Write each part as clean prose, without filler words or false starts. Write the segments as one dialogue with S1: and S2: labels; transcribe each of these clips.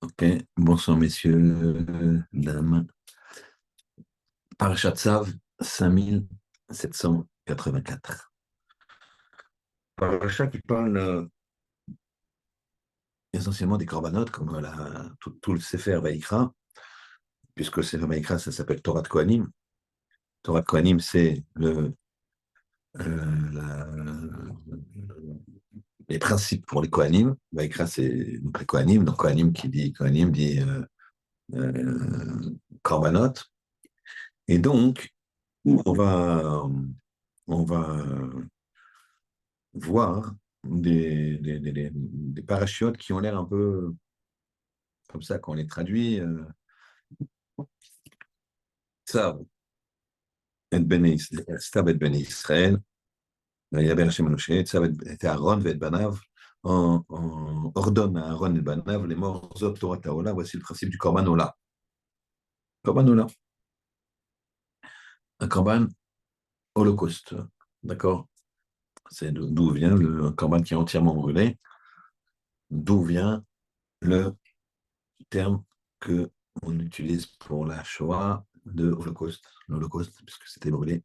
S1: Ok, bonsoir messieurs, dames. Parashat Tzav, 5784. Parashat qui parle essentiellement des corbanotes, comme tout le Sefer Vaïkra, puisque le Sefer Vaïkra, ça s'appelle Torah de Kohanim. Torah de Kohanim, c'est les principes pour les Kohanim. Vaïkra, c'est donc les Kohanim. Donc Kohanim dit korbanot. Et donc, on va, on va voir des parachutes qui ont l'air un peu comme ça quand on les traduit. Tzav et Stab et Ben Israël, Yaber Hashem Moshe, Tzav et Aaron et Banav, on ordonne à Aaron et Banav les morzot Torah Taola. Voici le principe du Korban Ola. Korban Ola, un Korban holocauste. D'accord? C'est d'où vient le Korban qui est entièrement brûlé, d'où vient le terme que on utilise pour la Shoah de Holocauste, l'Holocauste, puisque c'était brûlé.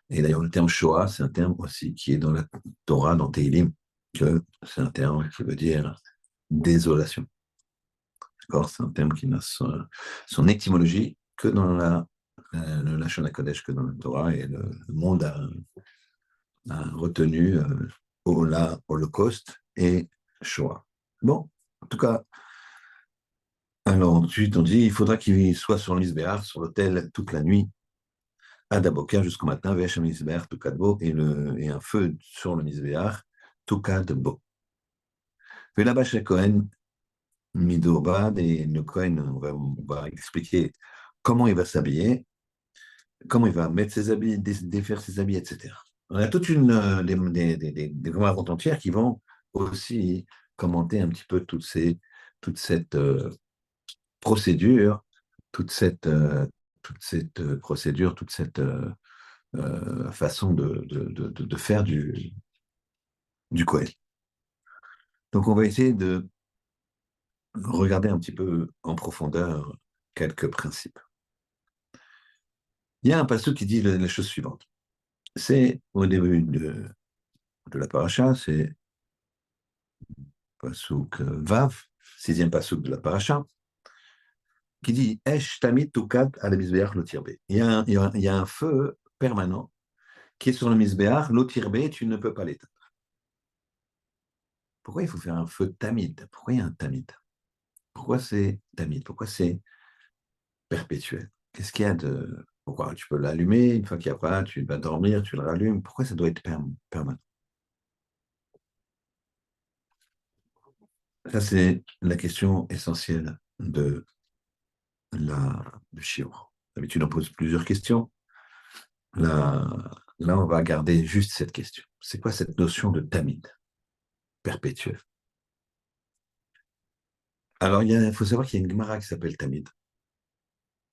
S1: Et d'ailleurs, le terme Shoah, c'est un terme aussi qui est dans la Torah, dans Tehillim, que c'est un terme qui veut dire désolation. D'accord? C'est un terme qui n'a son étymologie que dans le Lashon HaKodesh, que dans la Torah, et le monde a retenu Holocauste et Shoah. Bon, en tout cas, alors ensuite on dit il faudra qu'il soit sur le Misbéar, sur l'autel toute la nuit, à Daboker jusqu'au matin, Veshem Misbéar, Tukadbo, et un feu sur le Misbéar, Tukadbo. Puis là-bas chez Cohen, Midobad, et le Cohen, on va expliquer comment il va s'habiller, comment il va mettre ses habits, défaire ses habits, etc. On a toute des commandes entières qui vont aussi commenter un petit peu toute cette procédure, toute cette, euh, toute cette procédure, toute cette façon de faire du Kohen. Donc, on va essayer de regarder un petit peu en profondeur quelques principes. Il y a un passage qui dit la chose suivante. C'est au début de la paracha, c'est pasuk Vav, sixième pasuk de la paracha, qui dit Esh tamid tukad al mizbeach lo tirbe. Il y a un feu permanent qui est sur le misbéar, l'eau tirbée, tu ne peux pas l'éteindre. Pourquoi il faut faire un feu tamide? Pourquoi il y a un tamide? Pourquoi c'est tamide? Pourquoi c'est perpétuel? Qu'est-ce qu'il y a de... Pourquoi tu peux l'allumer, une fois qu'il n'y a pas, tu vas dormir, tu le rallumes. Pourquoi ça doit être permanent? Ça, c'est la question essentielle du shiur. D'habitude, on pose plusieurs questions. Là, là, on va garder juste cette question. C'est quoi cette notion de tamide, perpétuel? Alors, il faut savoir qu'il y a une Gemara qui s'appelle Tamid.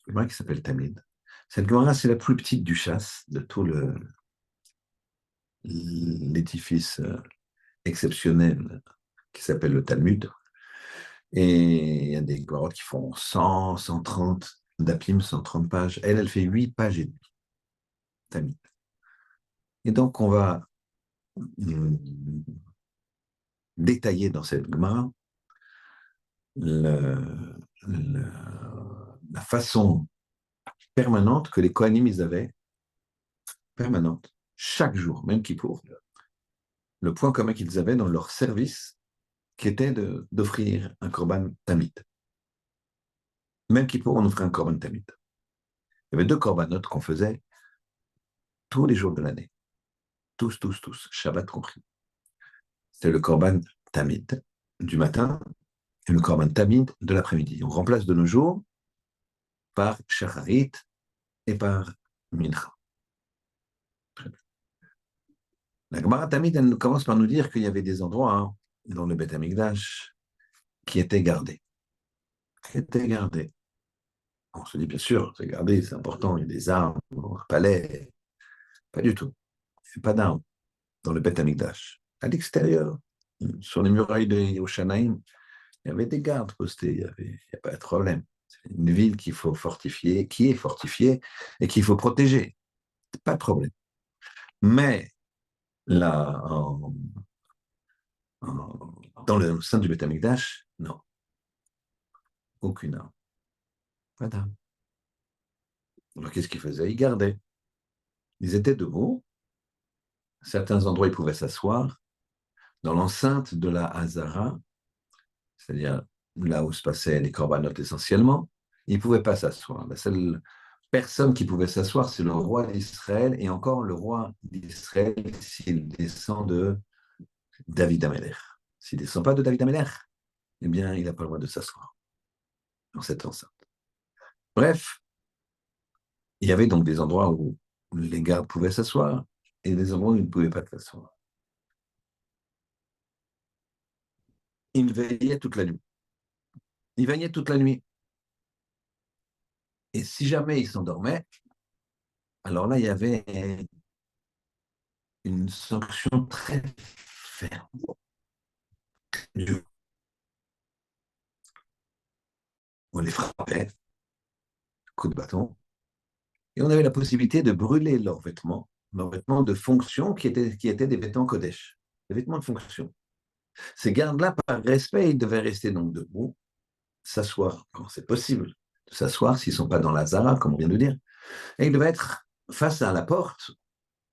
S1: Une Gemara qui s'appelle Tamid. Cette Gemara, c'est la plus petite du chasse de tout l'édifice exceptionnel qui s'appelle le Talmud. Et il y a des Gemarotes qui font 100, 130 d'Apim, 130 pages. Elle fait 8 pages et demie, Tamid. Et donc, on va euh, détailler dans cette Gemara le- le- la façon permanente que les Kohanim ils avaient, permanente, chaque jour, même Kippour, le point commun qu'ils avaient dans leur service, qui était d'offrir un korban tamid. Même Kippour, on offrait un korban tamid. Il y avait deux corbanotes qu'on faisait tous les jours de l'année. Tous, tous, tous, Shabbat compris. C'était le korban tamid du matin et le korban tamid de l'après-midi. On remplace de nos jours par shacharit et par mincha. La Gemara Tamid, elle commence par nous dire qu'il y avait des endroits dans le Beth Amikdash qui étaient gardés. Qui étaient gardés. On se dit, bien sûr, c'est gardé, c'est important, il y a des armes, un palais. Pas du tout. Il n'y a pas d'armes dans le Beth Amikdash. À l'extérieur. sur les murailles de Yerushalayim, il y avait des gardes postés, il n'y a pas de problème. C'est une ville qu'il faut fortifier, qui est fortifiée et qu'il faut protéger. Pas de problème. Mais là, dans le sein du Beth Amikdash, non, aucune arme. Pas d'arme. Alors qu'est-ce qu'ils faisaient? Ils gardaient. Ils étaient debout. À certains endroits, ils pouvaient s'asseoir. Dans l'enceinte de la Hazara, c'est-à-dire là où se passaient les corbanotes essentiellement, ils ne pouvaient pas s'asseoir. La seule personne qui pouvait s'asseoir, c'est le roi d'Israël, et encore le roi d'Israël s'il descend de David Amelech. S'il ne descend pas de David Amelech, eh bien, il n'a pas le droit de s'asseoir dans cette enceinte. Bref, il y avait donc des endroits où les gardes pouvaient s'asseoir et des endroits où ils ne pouvaient pas s'asseoir. Ils veillaient toute la nuit. Ils veillaient toute la nuit. Et si jamais ils s'endormaient, alors là, il y avait une sanction très ferme. On les frappait, coup de bâton, et on avait la possibilité de brûler leurs vêtements de fonction qui étaient des vêtements Kodesh, des vêtements de fonction. Ces gardes-là, par respect, ils devaient rester donc debout, s'asseoir quand c'est possible, de s'asseoir s'ils ne sont pas dans la Zara, comme on vient de dire, et ils devaient être face à la porte,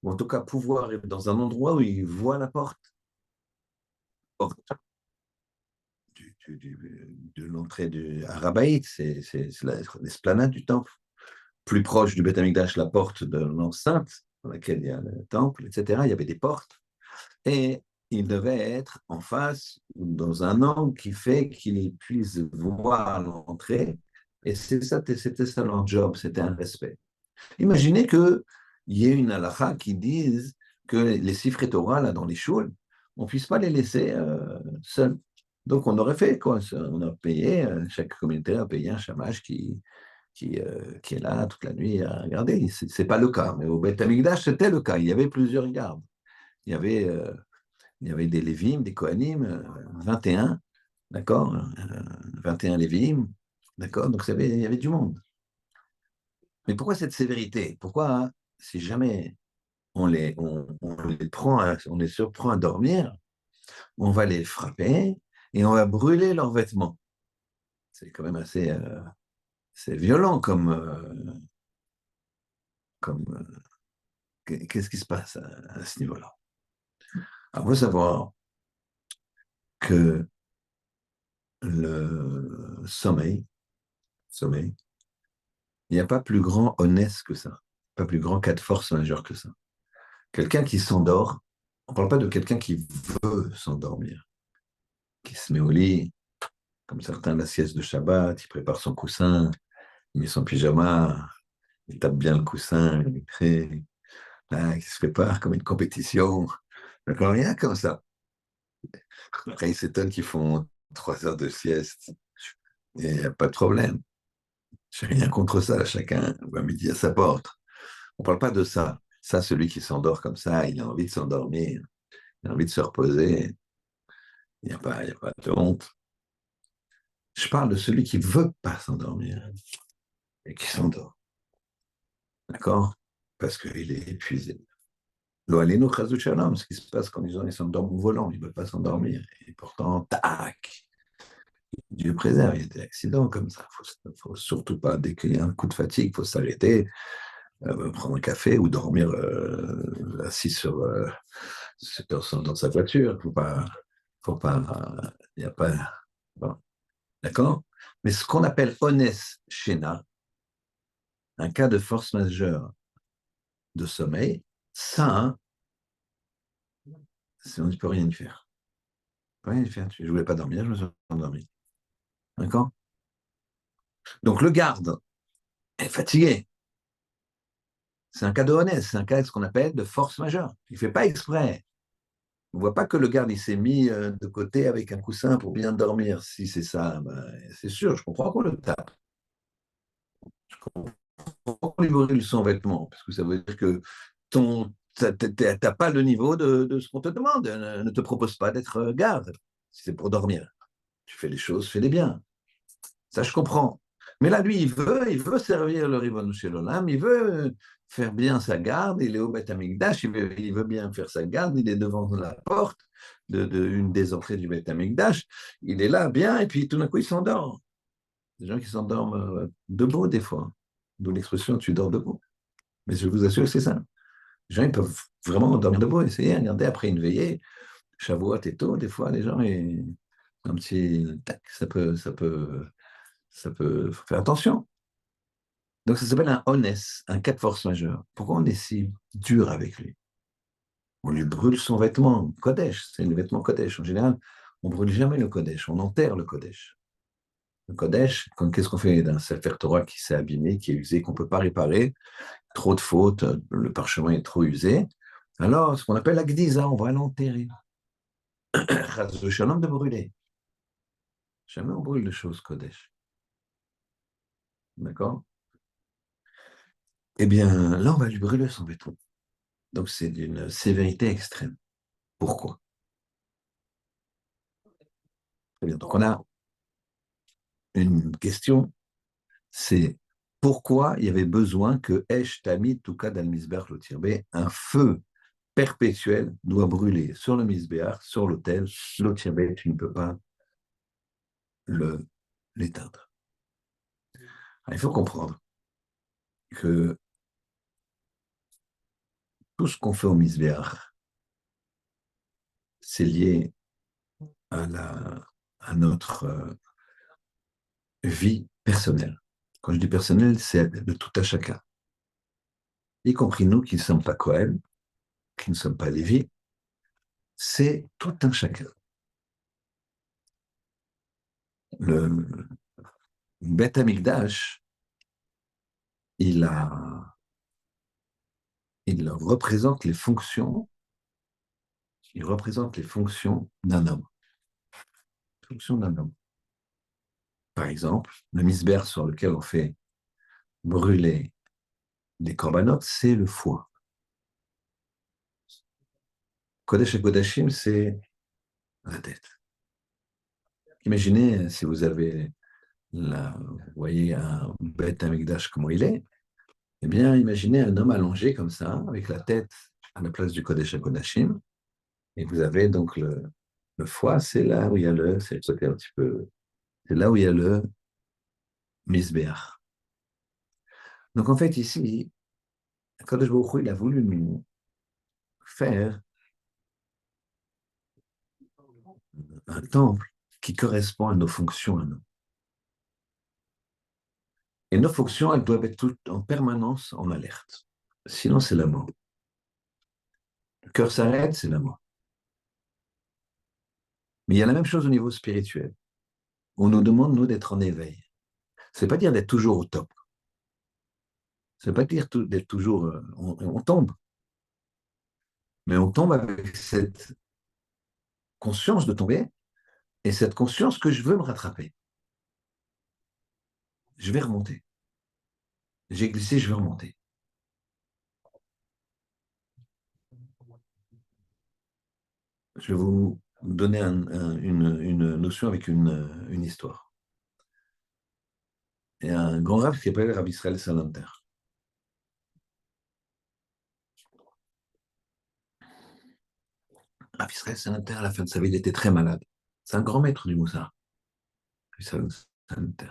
S1: ou en tout cas pouvoir être dans un endroit où ils voient la porte de l'entrée du Arabaït, c'est l'esplanade du temple. Plus proche du Beth Amikdash, la porte de l'enceinte, dans laquelle il y a le temple, etc. Il y avait des portes. Et il devait être en face, dans un angle qui fait qu'ils puissent voir l'entrée. Et c'était ça leur job, c'était un respect. Imaginez qu'il y ait une halakha qui dise que les sifrei Torah, là, dans les shuls, on ne puisse pas les laisser seuls. Donc, on aurait fait quoi? On a payé, chaque communauté a payé un shamash qui est là toute la nuit à regarder. Ce n'est pas le cas. Mais au Beth Amikdash, c'était le cas. Il y avait plusieurs gardes. Il y avait, euh, il y avait des Lévim, des Kohanim, 21, d'accord? 21 Lévim, d'accord? Donc, il y avait du monde. Mais pourquoi cette sévérité? Pourquoi, hein, si jamais on les surprend à dormir, on va les frapper et on va brûler leurs vêtements? C'est quand même assez c'est violent qu'est-ce qui se passe à ce niveau-là? Alors, il faut savoir que le sommeil, il n'y a pas plus grand honnête que ça, pas plus grand cas de force majeure que ça. Quelqu'un qui s'endort, on ne parle pas de quelqu'un qui veut s'endormir, qui se met au lit, comme certains la sieste de Shabbat, il prépare son coussin, il met son pyjama, il tape bien le coussin, il crée, là, il se prépare comme une compétition. D'accord, rien comme ça. Après, ils s'étonnent qu'ils font 3 heures de sieste. Et il n'y a pas de problème. Je n'ai rien contre ça. Chacun va midi à sa porte. On ne parle pas de ça. Ça, celui qui s'endort comme ça, il a envie de s'endormir. Il a envie de se reposer. Il y a pas de honte. Je parle de celui qui ne veut pas s'endormir et qui s'endort. D'accord? Parce qu'il est épuisé. L'Oaleno Chazou Shalom, ce qui se passe quand les gens s'endorment au volant, ils ne veulent pas s'endormir. Et pourtant, tac, Dieu préserve, il y a des accidents comme ça. Il ne faut surtout pas, dès qu'il y a un coup de fatigue, il faut s'arrêter, prendre un café ou dormir assis dans sa voiture. Faut pas, il n'y a pas, bon, d'accord? Mais ce qu'on appelle Ones Shena, un cas de force majeure de sommeil, ça, hein, on ne peut rien y faire. Rien y faire. Je ne voulais pas dormir, je me suis endormi. D'accord? Donc le garde est fatigué. C'est un cas de honnête, c'est un cas de ce qu'on appelle de force majeure. Il ne fait pas exprès. On ne voit pas que le garde il s'est mis de côté avec un coussin pour bien dormir. Si c'est ça, ben, c'est sûr, je comprends qu'on le tape. Je comprends qu'on lui brûle son vêtement, parce que ça veut dire que Tu n'as pas le niveau de ce qu'on te demande. Ne te propose pas d'être garde. Si c'est pour dormir. Tu fais les choses, fais-les bien. Ça, je comprends. Mais là, lui, il veut servir le Ribbon Shalom, il veut faire bien sa garde, il est au Beth Amikdash, il veut bien faire sa garde, il est devant la porte une des entrées du Beth Amikdash, il est là bien, et puis tout d'un coup, il s'endort. Des gens qui s'endorment debout, des fois. D'où l'expression tu dors debout. Mais je vous assure que c'est ça. Les gens, ils peuvent vraiment dormir debout, essayer, regarder après une veillée, Shavuot et tout, des fois, les gens, un petit tac, ça peut faut faire attention. Donc ça s'appelle un honest, un cas de force majeure. Pourquoi on est si dur avec lui? On lui brûle son vêtement Kodesh, c'est le vêtement Kodesh. En général, on brûle jamais le Kodesh, on enterre le Kodesh. Le Kodesh, qu'est-ce qu'on fait d'un Sefer Torah qui s'est abîmé, qui est usé, qu'on ne peut pas réparer, trop de fautes, le parchemin est trop usé. Alors, ce qu'on appelle la Gdiza, on va l'enterrer. Le shalom de brûler. Jamais on brûle de choses Kodesh. D'accord? Eh bien, là, on va lui brûler son vêtement. Donc, c'est d'une sévérité extrême. Pourquoi? Très bien. Donc, on a une question, c'est pourquoi il y avait besoin que Esh Tamid Tukad al Misbeach lo tirbe, un feu perpétuel doit brûler sur le Misbeach, sur l'autel, lo tirbe, tu ne peux pas l'éteindre. Il faut comprendre que tout ce qu'on fait au Misbeach, c'est lié à notre vie personnelle. Quand je dis personnelle, c'est de tout à chacun, y compris nous qui ne sommes pas Kohen, qui ne sommes pas Lévi, c'est tout un chacun. Le Beth Amikdash, il représente les fonctions, d'un homme. Fonctions d'un homme. Par exemple, le misber sur lequel on fait brûler des corbanotes, c'est le foie. Kodesh et Kodashim, c'est la tête. Imaginez si vous avez vous voyez un Beth Amikdash comment il est, eh bien, imaginez un homme allongé comme ça, avec la tête à la place du Kodesh et Kodashim, et vous avez donc le foie, c'est là où il y a c'est le côté un petit peu, c'est là où il y a le misbéach. Donc en fait, ici, Kadosh Baruch Hu, il a voulu nous faire un temple qui correspond à nos fonctions à nous. Et nos fonctions, elles doivent être toutes en permanence en alerte. Sinon, c'est la mort. Le cœur s'arrête, c'est la mort. Mais il y a la même chose au niveau spirituel. On nous demande, nous, d'être en éveil. Ce n'est pas dire d'être toujours au top. Ce n'est pas dire d'être toujours... on tombe. Mais on tombe avec cette conscience de tomber et cette conscience que je veux me rattraper. Je vais remonter. J'ai glissé, je vais remonter. Je vais vous donner une notion avec une histoire. Il y a un grand rabbin qui s'appelle Rabbi Israël Salanter. Rabbi Israël Salanter, à la fin de sa vie, il était très malade. C'est un grand maître du Moussard. Rabbi Israël Salanter.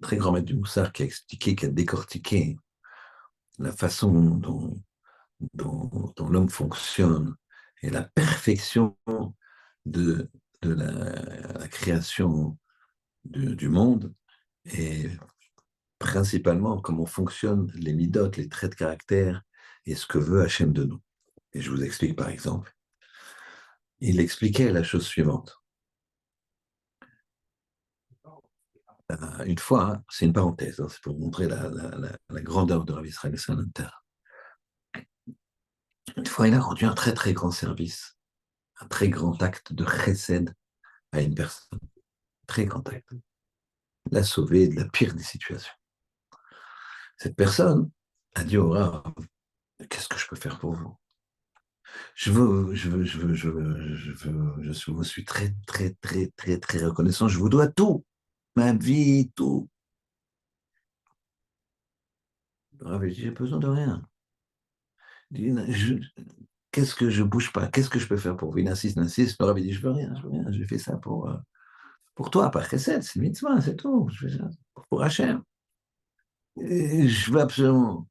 S1: Très grand maître du Moussard qui a expliqué, qui a décortiqué la façon dont l'homme fonctionne et la perfection de la création du monde et principalement comment fonctionnent les midotes, les traits de caractère et ce que veut Hachem de nous. Et je vous explique par exemple. Il expliquait la chose suivante. Une fois, c'est une parenthèse, c'est pour montrer la grandeur de Rav Israël Salanter. Une fois, il a rendu un très très grand service, un très grand acte de chesed à une personne. Très grand acte. Il l'a sauvé de la pire des situations. Cette personne a dit au Rav, qu'est-ce que je peux faire pour vous? Je vous suis très, très, très, très, très reconnaissant. Je vous dois tout, ma vie, tout. Le Rav, il dit, j'ai besoin de rien. Il dit, qu'est-ce que je bouge pas? Qu'est-ce que je peux faire pour vous? Il insiste, insiste. Le Rav, il dit, je veux rien, je veux rien. J'ai fait ça pour toi, pas Chesed, c'est mitzvah, c'est tout. Je fais ça pour Hachem. Et je veux absolument.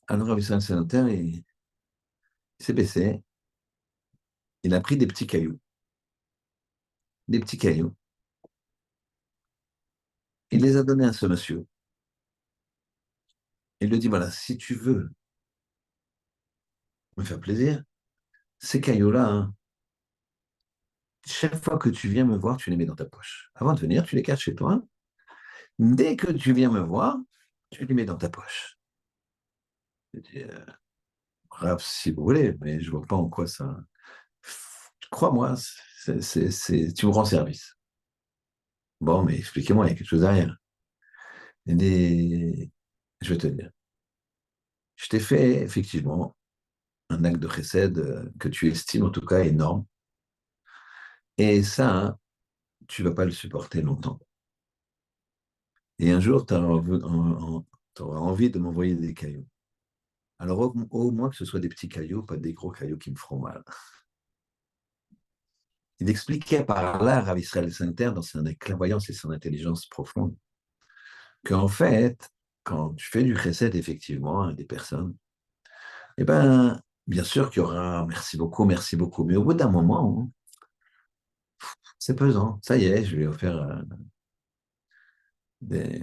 S1: Alors, Rav Israël Sénateur, il s'est baissé, il a pris des petits cailloux. Il les a donnés à ce monsieur. Il lui dit, voilà, si tu veux me faire plaisir, ces cailloux-là, hein, chaque fois que tu viens me voir, tu les mets dans ta poche. Avant de venir, tu les caches chez toi. Dès que tu viens me voir, tu les mets dans ta poche. Je dis, Raph, si vous voulez, mais je vois pas en quoi ça. Crois-moi, tu me rends service. Bon, mais expliquez-moi, il y a quelque chose derrière. Il dit, je vais te dire. Je t'ai fait effectivement un acte de chesed que tu estimes en tout cas énorme. Et ça, hein, tu vas pas le supporter longtemps. Et un jour, tu auras envie de m'envoyer des cailloux. Alors au moins que ce soit des petits cailloux, pas des gros cailloux qui me feront mal. Il expliquait par là, Rav Israël Sainter, dans son clairvoyance et son intelligence profonde, qu'en fait, quand tu fais du chesed, effectivement, à des personnes, eh ben, bien sûr qu'il y aura merci beaucoup, mais au bout d'un moment, c'est pesant. Ça y est, je lui ai offert des,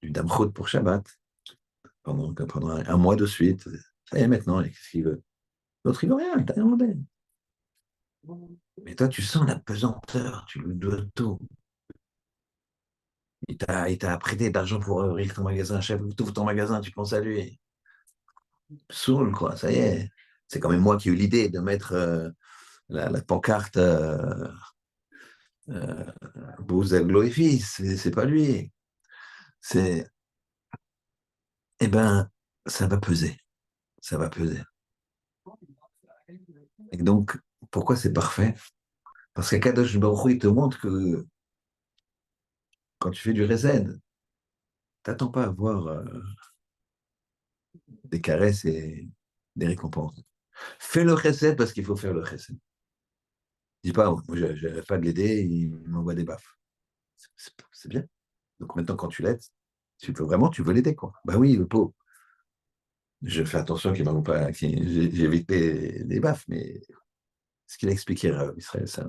S1: du damchut pour Shabbat pendant un mois de suite. Ça y est, maintenant, qu'est-ce qu'il veut? L'autre, il veut rien, il t'a demandé. Mais toi, tu sens la pesanteur, tu lui dois tout. Il t'a prêté d'argent pour ouvrir ton magasin. Chef, tu ouvres ton magasin, tu penses à lui. Saoul, quoi, ça y est. C'est quand même moi qui ai eu l'idée de mettre la pancarte euh, Bouzaglo et fils. C'est pas lui. C'est, eh ben, ça va peser. Ça va peser. Et donc, pourquoi c'est parfait? Parce qu'Akadosh Baruch Hu, il te montre que quand tu fais du reset, t'attends pas à avoir des caresses et des récompenses. Fais le reset parce qu'il faut faire le reset. Dis pas, moi, je n'arrête pas de l'aider, il m'envoie des baffes. C'est bien. Donc maintenant, quand tu l'aides, tu veux l'aider, quoi. Bah oui, le pauvre. Je fais attention qu'il m'envoie pas, j'évite les baffes, mais ce qu'il a expliqué à Israël, c'est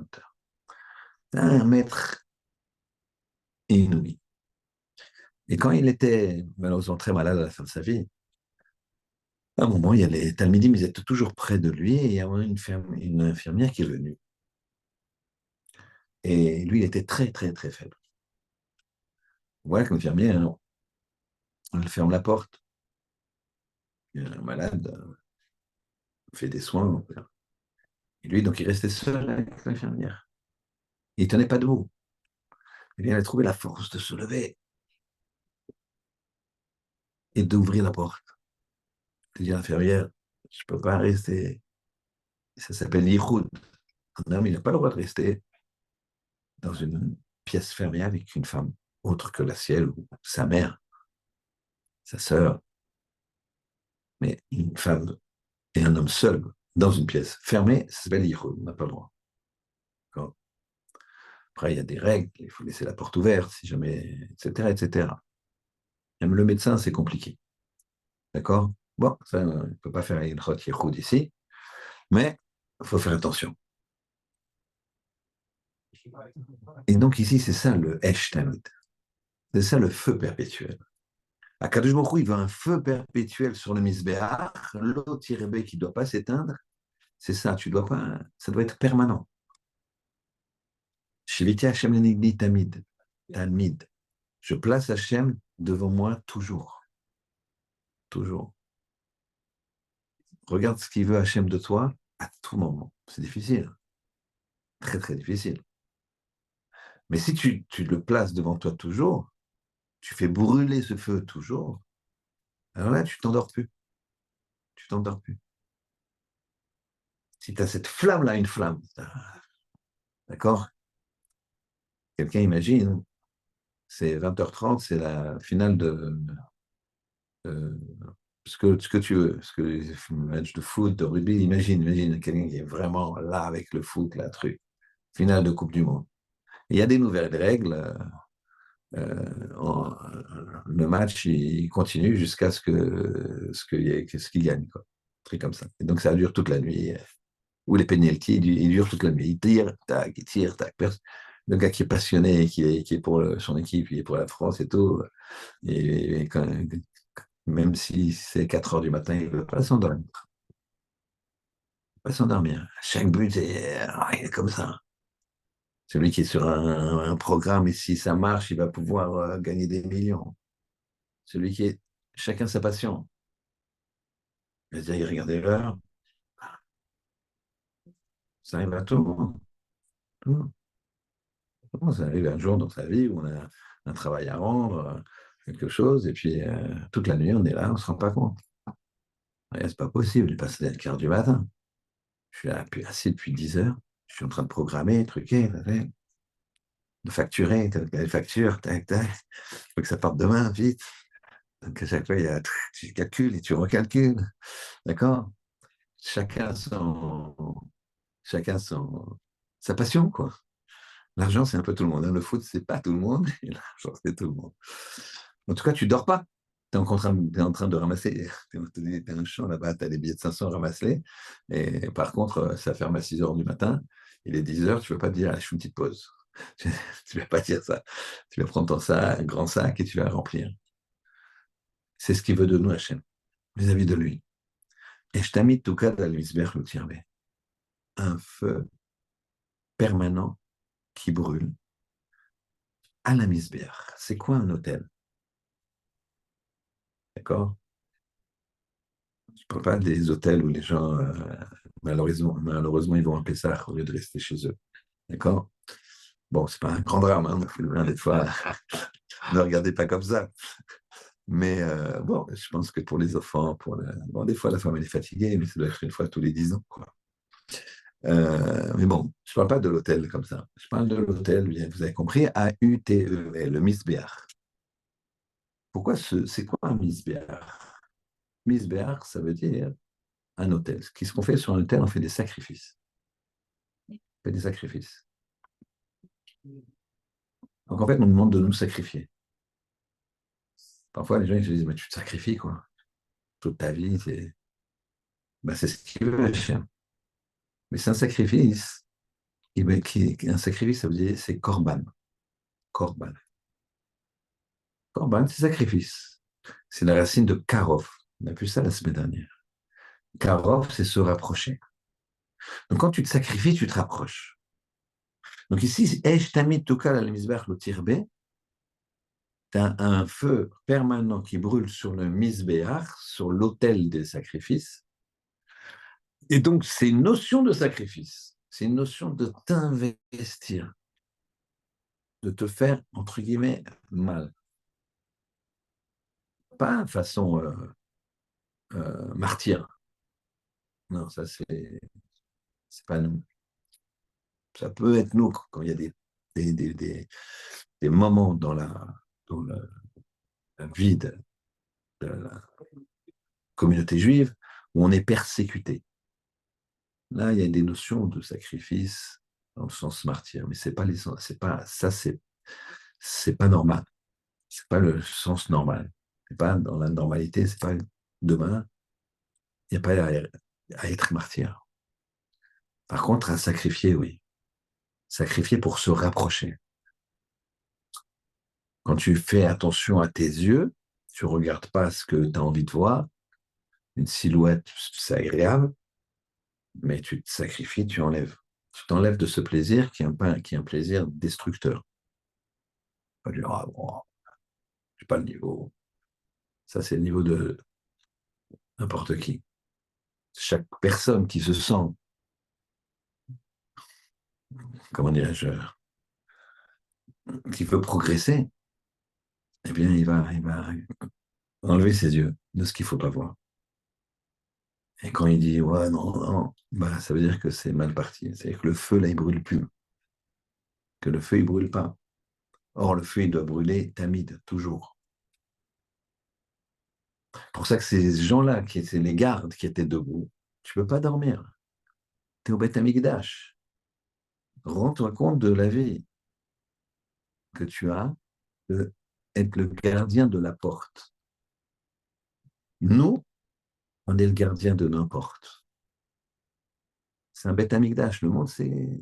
S1: un maître inouï. Et quand il était malheureusement très malade à la fin de sa vie, à un moment, il y a les Talmidim, ils étaient toujours près de lui, et il y a une infirmière qui est venue. Et lui, il était très, très, très faible. Voilà que l'infirmière, elle ferme la porte. Il y a un malade, fait des soins. Et lui, donc, il restait seul avec l'infirmière. Il ne tenait pas debout. Et bien, elle a trouvé la force de se lever et d'ouvrir la porte. Il dit à l'infirmière, je ne peux pas rester. Ça s'appelle l'Ihoud. Un homme, il n'a pas le droit de rester dans une pièce fermée avec une femme autre que la sienne ou sa mère, sa sœur, mais une femme et un homme seul dans une pièce fermée, ça s'appelle l'Ihoud. On n'a pas le droit. D'accord. Après, il y a des règles, il faut laisser la porte ouverte si jamais, etc., etc. Même le médecin, c'est compliqué. D'accord. Bon, ça, on ne peut pas faire une Hot Yehoud ici, mais il faut faire attention. Et donc ici, c'est ça le Esh Tamid. C'est ça le feu perpétuel. Akadosh Baruch Hu, il veut un feu perpétuel sur le Misbéach, l'autre Tirébé qui ne doit pas s'éteindre. C'est ça, tu dois pas, ça doit être permanent. Shiviti Hashem lenigdi tamid, tamid. Je place Hashem devant moi toujours, toujours. Regarde ce qu'il veut Hashem de toi à tout moment. C'est difficile, très très difficile. Mais si tu le places devant toi toujours, tu fais brûler ce feu toujours, Alors là, tu t'endors plus. Tu t'endors plus. Si tu as cette flamme-là, une flamme, d'accord? Quelqu'un imagine, c'est 20h30, c'est la finale de ce que tu veux, ce que les matchs de foot, de rugby, imagine quelqu'un qui est vraiment là avec le foot, la truc, finale de Coupe du Monde. Il y a des nouvelles règles. Le match il continue jusqu'à ce qu'il gagne, quoi. Un truc comme ça. Et donc ça dure toute la nuit. Ou les penalties, ils durent toute la nuit. Il tire, tac. Le gars qui est passionné, qui est pour son équipe, qui est pour la France et tout, et même si c'est 4 heures du matin, il ne veut pas s'endormir. Pas s'endormir. Chaque but est comme ça. Celui qui est sur un programme, et si ça marche, il va pouvoir gagner des millions. Celui qui est chacun sa passion. C'est-à-dire, regardez l'heure, ça arrive à tout le monde. Tout le monde. Ça arrive un jour dans sa vie où on a un travail à rendre, quelque chose, et puis toute la nuit, on est là, on ne se rend pas compte. Et c'est pas possible, il passe le quart du matin. Je suis là, assis depuis 10 heures, je suis en train de programmer, truquer, de facturer, les factures, tac, tac. Il faut que ça parte demain, vite. Donc à chaque fois, tu calcules et tu recalcules. D'accord? Chacun son, chacun sa passion, quoi. L'argent, c'est un peu tout le monde, hein. Le foot, c'est pas tout le monde, et l'argent, c'est tout le monde. En tout cas, tu dors pas. T'es en train de ramasser. T'es un champ là-bas, tu as des billets de 500, ramasse-les. Et par contre, ça ferme à 6 heures du matin. Il est 10 heures, tu ne vas pas te dire, allez, je fais une petite pause. Tu ne vas pas dire ça. Tu vas prendre ton sac, un grand sac, et tu vas remplir. C'est ce qu'il veut de nous, Hachem, vis-à-vis de lui. Et je t'invite, tout cas, à l'Isberg le Tirbe. Un feu permanent qui brûle à la Misbéach. C'est quoi un hôtel? D'accord? Je ne parle pas des hôtels où les gens, malheureusement, ils vont à Pessah au lieu de rester chez eux. D'accord? Bon, c'est pas un grand drame, hein, des fois, ne regardez pas comme ça. Mais bon, je pense que pour les enfants, bon, des fois, la femme, elle est fatiguée, mais ça doit être une fois tous les 10 ans, quoi. Mais bon, je ne parle pas de l'hôtel comme ça. Je parle de l'hôtel, vous avez compris, A-U-T-E-L, le Misbéach. C'est quoi un Misbéach? Misbéach, ça veut dire un hôtel. Ce qu'on fait sur un hôtel, on fait des sacrifices. On fait des sacrifices. Donc en fait, on nous demande de nous sacrifier. Parfois, les gens ils se disent, mais tu te sacrifies, quoi. Toute ta vie, c'est ce qu'il veut, le chien. Mais c'est un sacrifice. Un sacrifice, ça veut dire, c'est korban. Korban. Korban, c'est sacrifice. C'est la racine de karov. On a vu ça la semaine dernière. Karov, c'est se rapprocher. Donc quand tu te sacrifies, tu te rapproches. Donc ici, Esh Tamid Tukal al Mizbech lo Tirbe, tu as un feu permanent qui brûle sur le Mizbeach, sur l'autel des sacrifices. Et donc, c'est une notion de sacrifice. C'est une notion de t'investir, de te faire, entre guillemets, mal. Pas de façon martyre. Non, ça, c'est pas nous. Ça peut être nous quand il y a des moments dans la vie de la communauté juive où on est persécuté. Là, il y a des notions de sacrifice dans le sens martyr, mais c'est pas ça, c'est pas normal. C'est pas le sens normal. C'est pas dans la normalité. C'est pas demain. Il n'y a pas à être martyr. Par contre, à sacrifier, oui. Sacrifier pour se rapprocher. Quand tu fais attention à tes yeux, tu regardes pas ce que tu as envie de voir. Une silhouette, c'est agréable, mais tu te sacrifies, tu enlèves. Tu t'enlèves de ce plaisir qui est un plaisir destructeur. Pas dire, ah, bon, j'ai pas le niveau. Ça, c'est le niveau de n'importe qui. Chaque personne qui se sent, comment dirais-je, qui veut progresser, eh bien, il va enlever ses yeux de ce qu'il ne faut pas voir. Et quand il dit, ouais, non, non, bah, ça veut dire que c'est mal parti. C'est-à-dire que le feu, là, il brûle plus. Que le feu, il brûle pas. Or, le feu, il doit brûler tamide, toujours. Pour ça que ces gens-là, qui étaient les gardes, qui étaient debout, tu ne peux pas dormir. Tu es au Beth Amikdash. Rends-toi compte de la vie que tu as, de être le gardien de la porte. Nous, on est le gardien de n'importe. C'est un Beth Amikdash. Le monde, c'est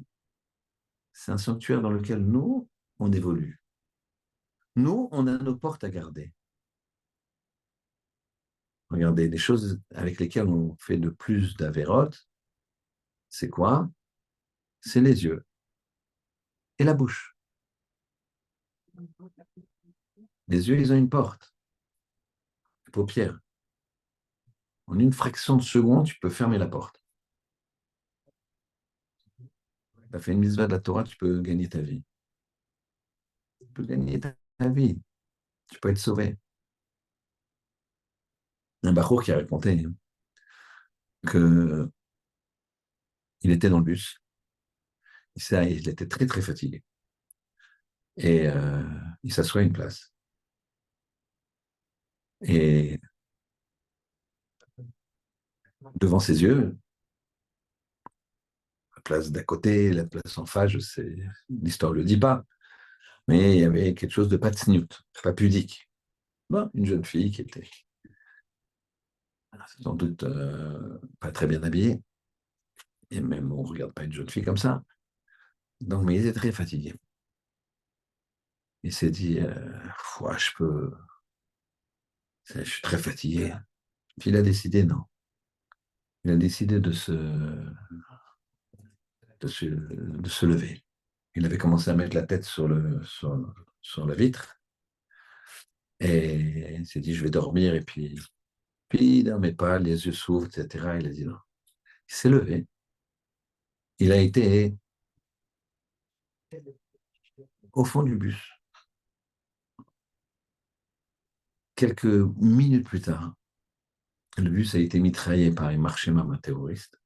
S1: un sanctuaire dans lequel nous, on évolue. Nous, on a nos portes à garder. Regardez, les choses avec lesquelles on fait le plus d'avérotes, c'est quoi? C'est les yeux et la bouche. Les yeux, ils ont une porte, les paupières. En une fraction de seconde, tu peux fermer la porte. Tu as fait une mitzvah de la Torah, tu peux gagner ta vie. Tu peux gagner ta vie. Tu peux être sauvé. Un bachour qui a raconté qu'il était dans le bus. Il était très, très fatigué. Et il s'assoit à une place. Et devant ses yeux, la place d'à côté, la place en face, je sais, l'histoire ne le dit pas, mais il y avait quelque chose de pas tsniout, pas pudique. Bon, une jeune fille qui était sans doute pas très bien habillée, et même on ne regarde pas une jeune fille comme ça. Donc, mais il était très fatigué. Il s'est dit, ouais, je suis très fatigué. Puis il a décidé, non. Il a décidé de se lever. Il avait commencé à mettre la tête sur la vitre et il s'est dit, je vais dormir. Et puis il ne dormait pas, les yeux s'ouvrent, etc. Il a dit non. Il s'est levé. Il a été au fond du bus. Quelques minutes plus tard, le bus a été mitraillé par un marché-mame terroriste.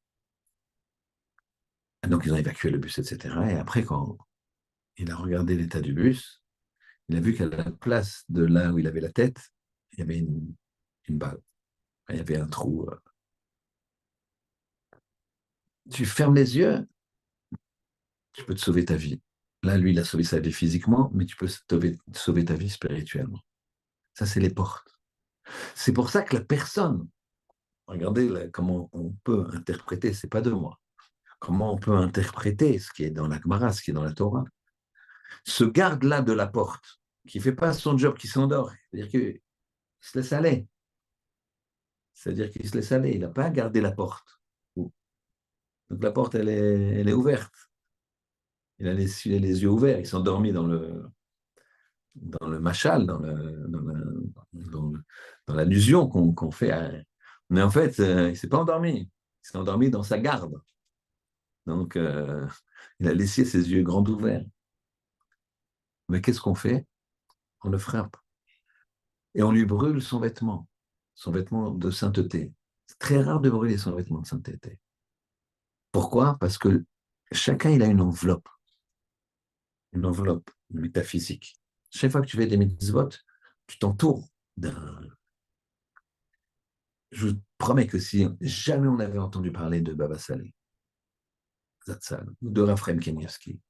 S1: Donc ils ont évacué le bus, etc. Et après, quand il a regardé l'état du bus, il a vu qu'à la place de là où il avait la tête, il y avait une balle. Il y avait un trou. Tu fermes les yeux, tu peux te sauver ta vie. Là, lui, il a sauvé sa vie physiquement, mais tu peux sauver ta vie spirituellement. Ça, c'est les portes. C'est pour ça que la personne, regardez là, comment on peut interpréter, c'est pas de moi, comment on peut interpréter ce qui est dans la Gemara, ce qui est dans la Torah. Ce garde-là de la porte, qui ne fait pas son job, qui s'endort, c'est-à-dire qu'il se laisse aller. C'est-à-dire qu'il se laisse aller, il n'a pas gardé la porte. Donc la porte, elle est ouverte. Il a les yeux ouverts, il s'est endormi dans le machal, dans l'allusion qu'on fait. Mais en fait, il ne s'est pas endormi. Il s'est endormi dans sa garde. Donc, il a laissé ses yeux grands ouverts. Mais qu'est-ce qu'on fait? On le frappe. Et on lui brûle son vêtement de sainteté. C'est très rare de brûler son vêtement de sainteté. Pourquoi? Parce que chacun, il a une enveloppe métaphysique. Chaque fois que tu fais des mitzvot, tu t'entoures d'un. Je vous promets que si jamais on avait entendu parler de Baba Saleh, Zatzal, ou de Rav Chaim Kanievski,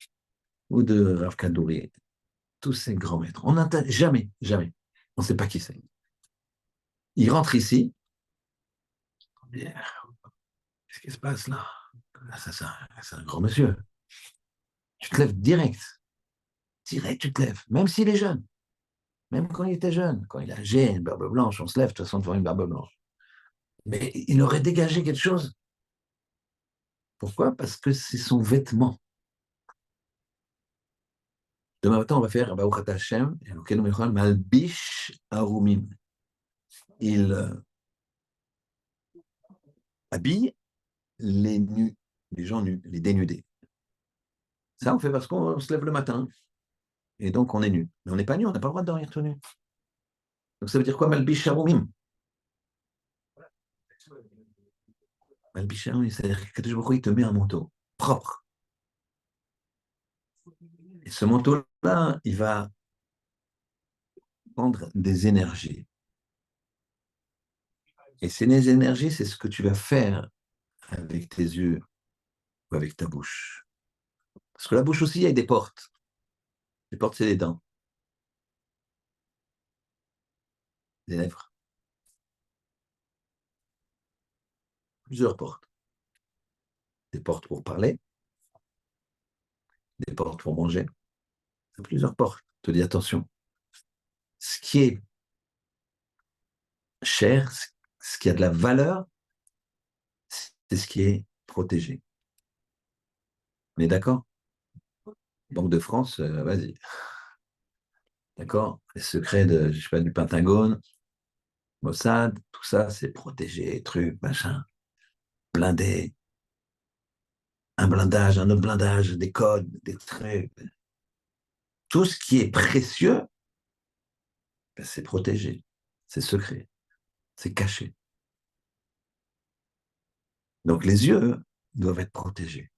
S1: ou de Rav Kadouri, tous ces grands maîtres, on n'entend jamais, jamais. On ne sait pas qui c'est. Il rentre ici, qu'est-ce qui se passe là? C'est un grand monsieur. Tu te lèves direct tu te lèves, même s'il est jeune, même quand il était jeune, quand il a une barbe blanche, on se lève de toute façon devant une barbe blanche. Mais il aurait dégagé quelque chose. Pourquoi? Parce que c'est son vêtement. Demain matin, on va faire Baruch Hashem, Malbish Arumim. Il habille les nus, les gens nus, les dénudés. Ça, on fait parce qu'on se lève le matin. Et donc, on est nu. Mais on n'est pas nu, on n'a pas le droit de dormir tout nu. Donc ça veut dire quoi, Malbish Harumim? Malbish Harumim, c'est-à-dire que Kadosh Baruch Hu, il te met un manteau propre. Et ce manteau-là, il va prendre des énergies. Et ces énergies, c'est ce que tu vas faire avec tes yeux ou avec ta bouche. Parce que la bouche aussi, il y a des portes. Les portes, c'est les dents, les lèvres. Plusieurs portes. Des portes pour parler, des portes pour manger. C'est plusieurs portes. Je te dis attention. Ce qui est cher, ce qui a de la valeur, c'est ce qui est protégé. Mais d'accord? Banque de France, vas-y. D'accord? Les secrets de, je sais pas, du Pentagone, Mossad, tout ça, c'est protégé, truc, machin, blindé, un blindage, un autre blindage, des codes, des trucs. Tout ce qui est précieux, ben, c'est protégé, c'est secret, c'est caché. Donc les yeux doivent être protégés.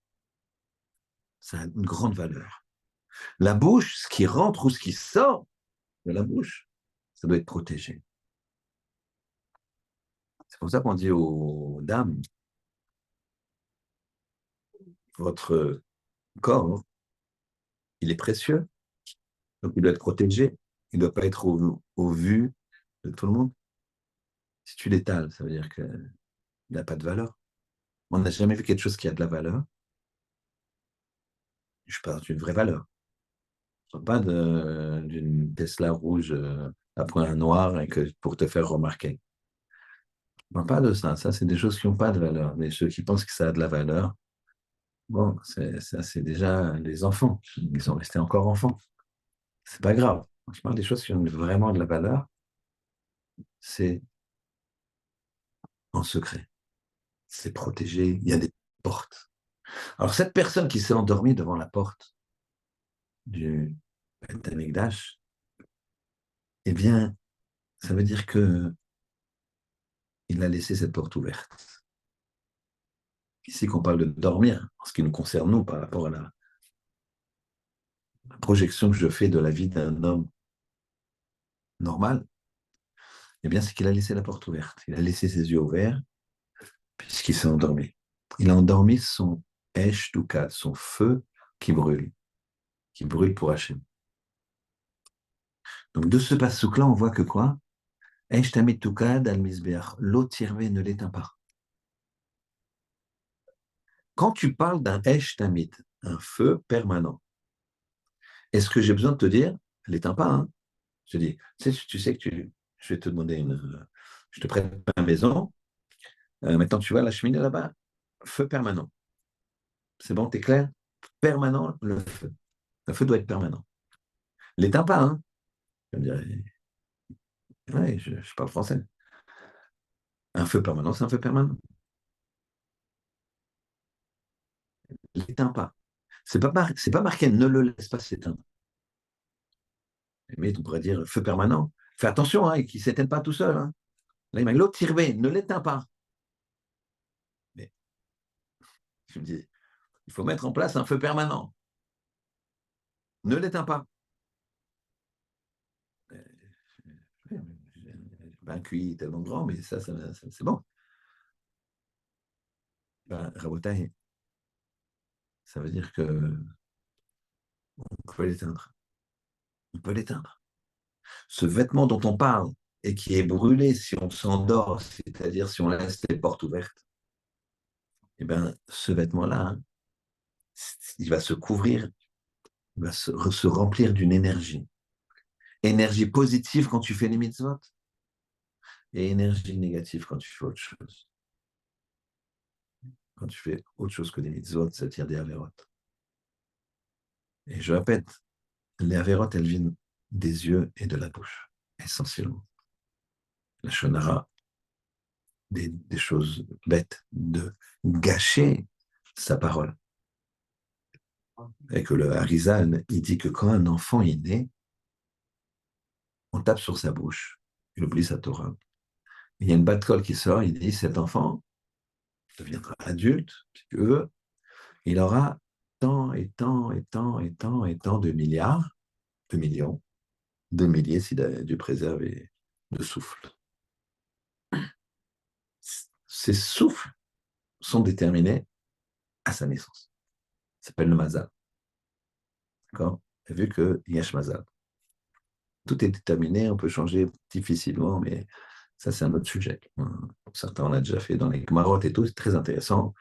S1: Ça a une grande valeur. La bouche, ce qui rentre ou ce qui sort de la bouche, ça doit être protégé. C'est pour ça qu'on dit aux dames, votre corps, il est précieux, donc il doit être protégé, il ne doit pas être au vu de tout le monde. Si tu l'étales, ça veut dire qu'il n'a pas de valeur. On n'a jamais vu quelque chose qui a de la valeur. Je parle d'une vraie valeur. Je ne parle pas d'une Tesla rouge à point noir et que, pour te faire remarquer. Je ne parle pas de ça. Ça, c'est des choses qui n'ont pas de valeur. Mais ceux qui pensent que ça a de la valeur, bon, ça, c'est déjà les enfants. Ils sont restés encore enfants. C'est pas grave. Je parle des choses qui ont vraiment de la valeur. C'est en secret. C'est protégé. Il y a des portes. Alors, cette personne qui s'est endormie devant la porte du Beth Amikdash, eh bien, ça veut dire que il a laissé cette porte ouverte. Ici qu'on parle de dormir, en ce qui nous concerne, nous, par rapport à la projection que je fais de la vie d'un homme normal, eh bien, c'est qu'il a laissé la porte ouverte. Il a laissé ses yeux ouverts, puisqu'il s'est endormi. Il a endormi son Esh Tukad, son feu qui brûle pour Hachem. Donc, de ce passouk-là, on voit que quoi? Esh Tamid Tukad al Mizbeach, l'eau tirvée ne l'éteint pas. Quand tu parles d'un Esh Tamid, un feu permanent, est-ce que j'ai besoin de te dire, l'éteins pas, hein? Je te dis, tu sais que je vais te demander je te prête ma maison, maintenant tu vois la cheminée là-bas, feu permanent. C'est bon, t'es clair? Permanent, le feu. Le feu doit être permanent. L'éteins pas, hein? Je me dirais, ouais, je parle français. Un feu permanent, c'est un feu permanent. L'éteins pas. C'est pas marqué, ne le laisse pas s'éteindre. Mais on pourrait dire feu permanent. Fais attention, hein, qu'il ne s'éteigne pas tout seul. Hein. Là, il m'a dit, l'autre tiré, ne l'éteins pas. Mais je me dis, il faut mettre en place un feu permanent. Ne l'éteins pas. Un QI tellement grand, mais ça c'est bon. Ben, Rabotai, ça veut dire que on peut l'éteindre. On peut l'éteindre. Ce vêtement dont on parle et qui est brûlé si on s'endort, c'est-à-dire si on laisse les portes ouvertes, eh ben, ce vêtement-là, hein, il va se couvrir, il va se remplir d'une énergie. Énergie positive quand tu fais les mitzvot et énergie négative quand tu fais autre chose. Quand tu fais autre chose que des mitzvot, ça tire des avérotes. Et je répète, les avérotes, elles viennent des yeux et de la bouche, essentiellement. La shonara, des choses bêtes, de gâcher sa parole. Et que le Harizal, il dit que quand un enfant est né, on tape sur sa bouche il oublie sa Torah. Il y a une Bat-Kol qui sort, il dit, cet enfant deviendra adulte, si tu veux, il aura tant et tant et tant et tant et tant de milliards, de millions, de milliers, si Dieu préserve, et de souffles. Ces souffles sont déterminés à sa naissance. Ça s'appelle le mazal. D'accord? Vu que Yesh Mazal. Tout est déterminé, on peut changer difficilement, mais ça, c'est un autre sujet. Pour certains, on a déjà fait dans les Gmarot et tout, c'est très intéressant.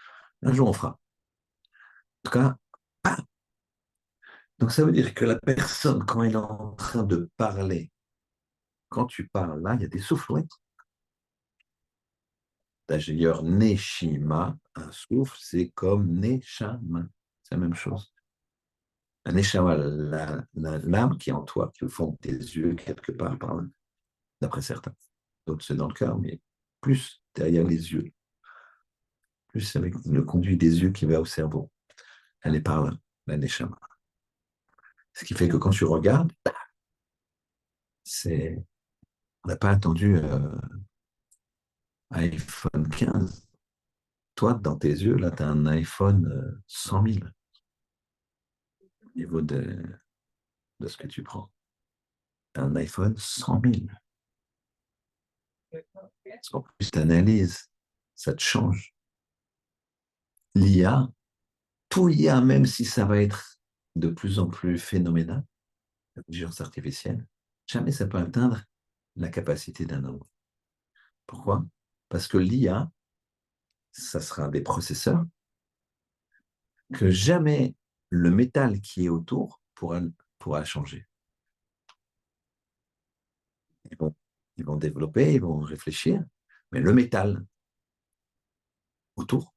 S1: Un jour, on fera. En tout cas, ah. Donc ça veut dire que la personne, quand elle est en train de parler, quand tu parles là, il y a des souffles, oui. D'ailleurs, Neshima, un souffle, c'est comme Neshama. C'est la même chose. Un Neshama, l'âme qui est en toi, qui est au fond de tes yeux, quelque part par là, d'après certains. D'autres, c'est dans le cœur, mais plus derrière les yeux. Plus avec le conduit des yeux qui va au cerveau. Elle est par là, la Neshama. Ce qui fait que quand tu regardes, c'est... on n'a pas attendu iPhone 15. Toi, dans tes yeux, là, tu as un iPhone 100 000 au niveau de ce que tu prends. Un iPhone 100 000. Parce qu'en plus, tu analyses, ça te change. L'IA, tout IA, même si ça va être de plus en plus phénoménal, l'intelligence artificielle, jamais ça peut atteindre la capacité d'un homme. Pourquoi? Parce que l'IA, ça sera des processeurs que jamais le métal qui est autour pourra changer. Ils vont, ils vont développer, ils vont réfléchir, mais le métal autour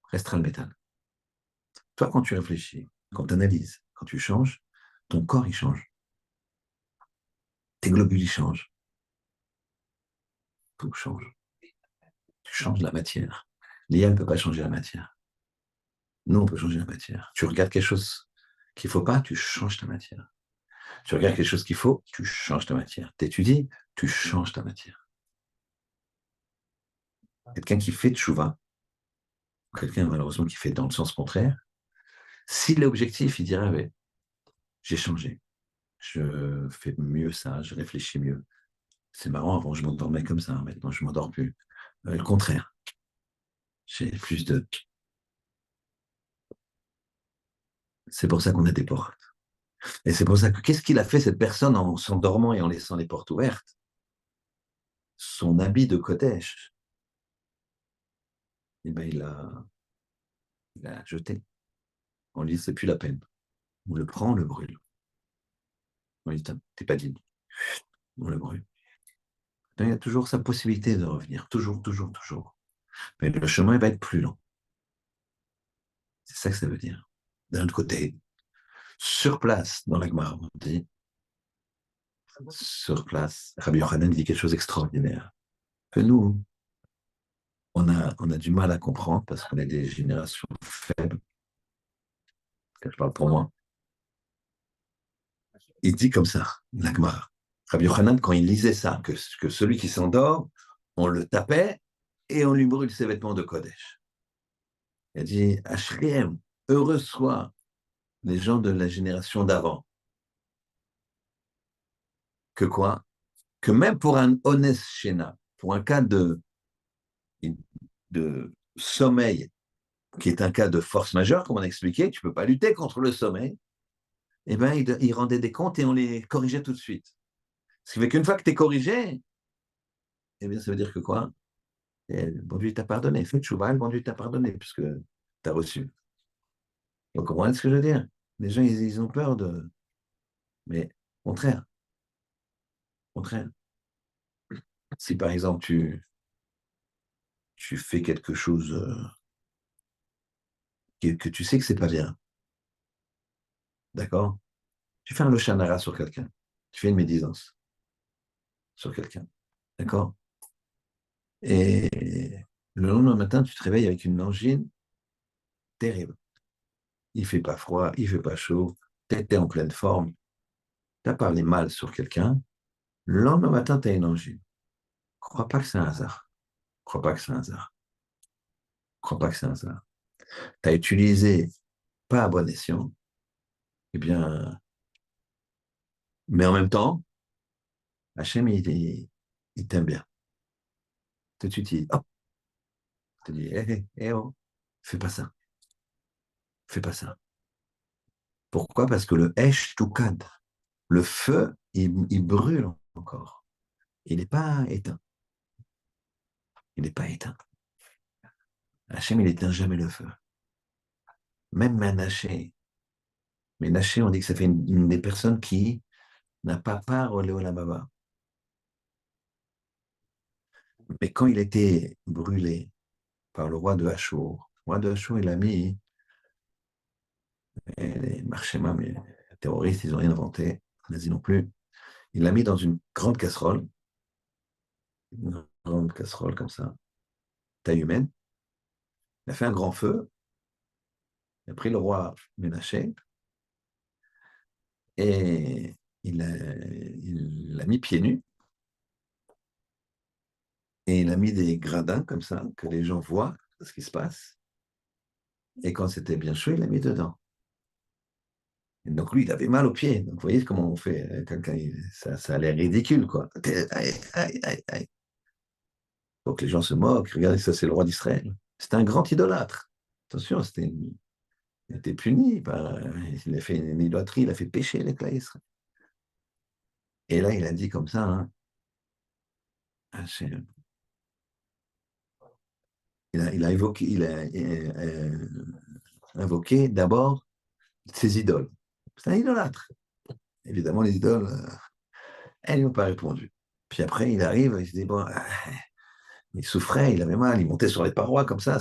S1: restera le métal. Toi, quand tu réfléchis, quand tu analyses, quand tu changes, ton corps, il change. Tes globules, ils changent. Tout change. Tu changes la matière. L'IA ne peut pas changer la matière. Nous, on peut changer la matière. Tu regardes quelque chose qu'il ne faut pas, tu changes ta matière. Tu regardes quelque chose qu'il faut, tu changes ta matière. Tu étudies, tu changes ta matière. Quelqu'un qui fait tchouva, quelqu'un malheureusement qui fait dans le sens contraire, si l'objectif, il dirait, ouais, j'ai changé, je fais mieux ça, je réfléchis mieux. C'est marrant, avant je m'endormais comme ça, maintenant je ne m'endors plus. Le contraire, j'ai plus de... C'est pour ça qu'on a des portes. Et c'est pour ça que qu'est-ce qu'il a fait cette personne en s'endormant et en laissant les portes ouvertes? Son habit de Kodesh, eh ben, il a jeté. On lui dit, c'est plus la peine. On le prend, on le brûle. On lui dit, t'es pas digne. On le brûle. Donc, il y a toujours sa possibilité de revenir. Toujours, toujours, toujours. Mais le chemin va être plus lent. C'est ça que ça veut dire. D'un autre côté, sur place, dans la Gemara, on dit, sur place, Rabbi Yochanan dit quelque chose d'extraordinaire. Que nous, on a du mal à comprendre parce qu'on est des générations faibles. Je parle pour moi. Il dit comme ça, la Gemara. Rabbi Yochanan, quand il lisait ça, que celui qui s'endort, on le tapait et on lui brûle ses vêtements de Kodesh. Il a dit, Ashriem, heureux soit les gens de la génération d'avant. Que quoi? Que même pour un Ones Shena, pour un cas de sommeil, qui est un cas de force majeure, comme on a expliqué, tu ne peux pas lutter contre le sommeil, eh bien, il rendait des comptes et on les corrigeait tout de suite. Ce qui fait qu'une fois que tu es corrigé, eh bien, ça veut dire que quoi? Et le bon Dieu t'a pardonné. Fais tchouva, le bon Dieu t'a pardonné, puisque tu as reçu. Vous comprenez ce que je veux dire? Les gens, ils ont peur de... Mais au contraire, au contraire. Si par exemple, tu fais quelque chose que tu sais que c'est pas bien, d'accord? Tu fais un lochanara sur quelqu'un, tu fais une médisance sur quelqu'un, d'accord? Et le lendemain matin, tu te réveilles avec une angine terrible. Il fait pas froid, il fait pas chaud, tu étais en pleine forme, tu as parlé mal sur quelqu'un, Le lendemain matin, tu as une angine. Crois pas que c'est un hasard. Crois pas que c'est un hasard. Crois pas que c'est un hasard. Tu as utilisé pas à bon escient, eh bien, mais en même temps, Hachem, il t'aime bien. Tout de suite, hop, il te dit, oh, fais pas ça, fais pas ça. Pourquoi? Parce que le Esh Toukad, le feu, il brûle encore. Il n'est pas éteint. Il n'est pas éteint. Hachem, il n'éteint jamais le feu. Même Manaché. Mais Naché, on dit que ça fait une des personnes qui n'a pas part au Léolam. Mais quand il était brûlé par le roi de Hachour, le roi de Hachour, il a mis, et les Marchema, mais les terroristes, ils n'ont rien inventé, les nazis non plus, il l'a mis dans une grande casserole comme ça, taille humaine, il a fait un grand feu, il a pris le roi Ménaché, et il l'a mis pieds nus, et il a mis des gradins comme ça, que les gens voient ce qui se passe, et quand c'était bien chaud, il l'a mis dedans. Et donc lui, il avait mal aux pieds. Donc vous voyez comment on fait, quelqu'un, ça a l'air ridicule, quoi. Aïe, aïe, aïe, aïe. Donc les gens se moquent, regardez, ça c'est le roi d'Israël. C'était un grand idolâtre. Attention, il a été puni, il a fait une idolâtrie, il a fait pécher les clan Israël. Et là, il a dit comme ça, hein, il a invoqué d'abord ses idoles. C'est un idolâtre. Évidemment, les idoles, elles n'ont pas répondu. Puis après, il arrive, il se dit, bon, il souffrait, il avait mal, il montait sur les parois comme ça,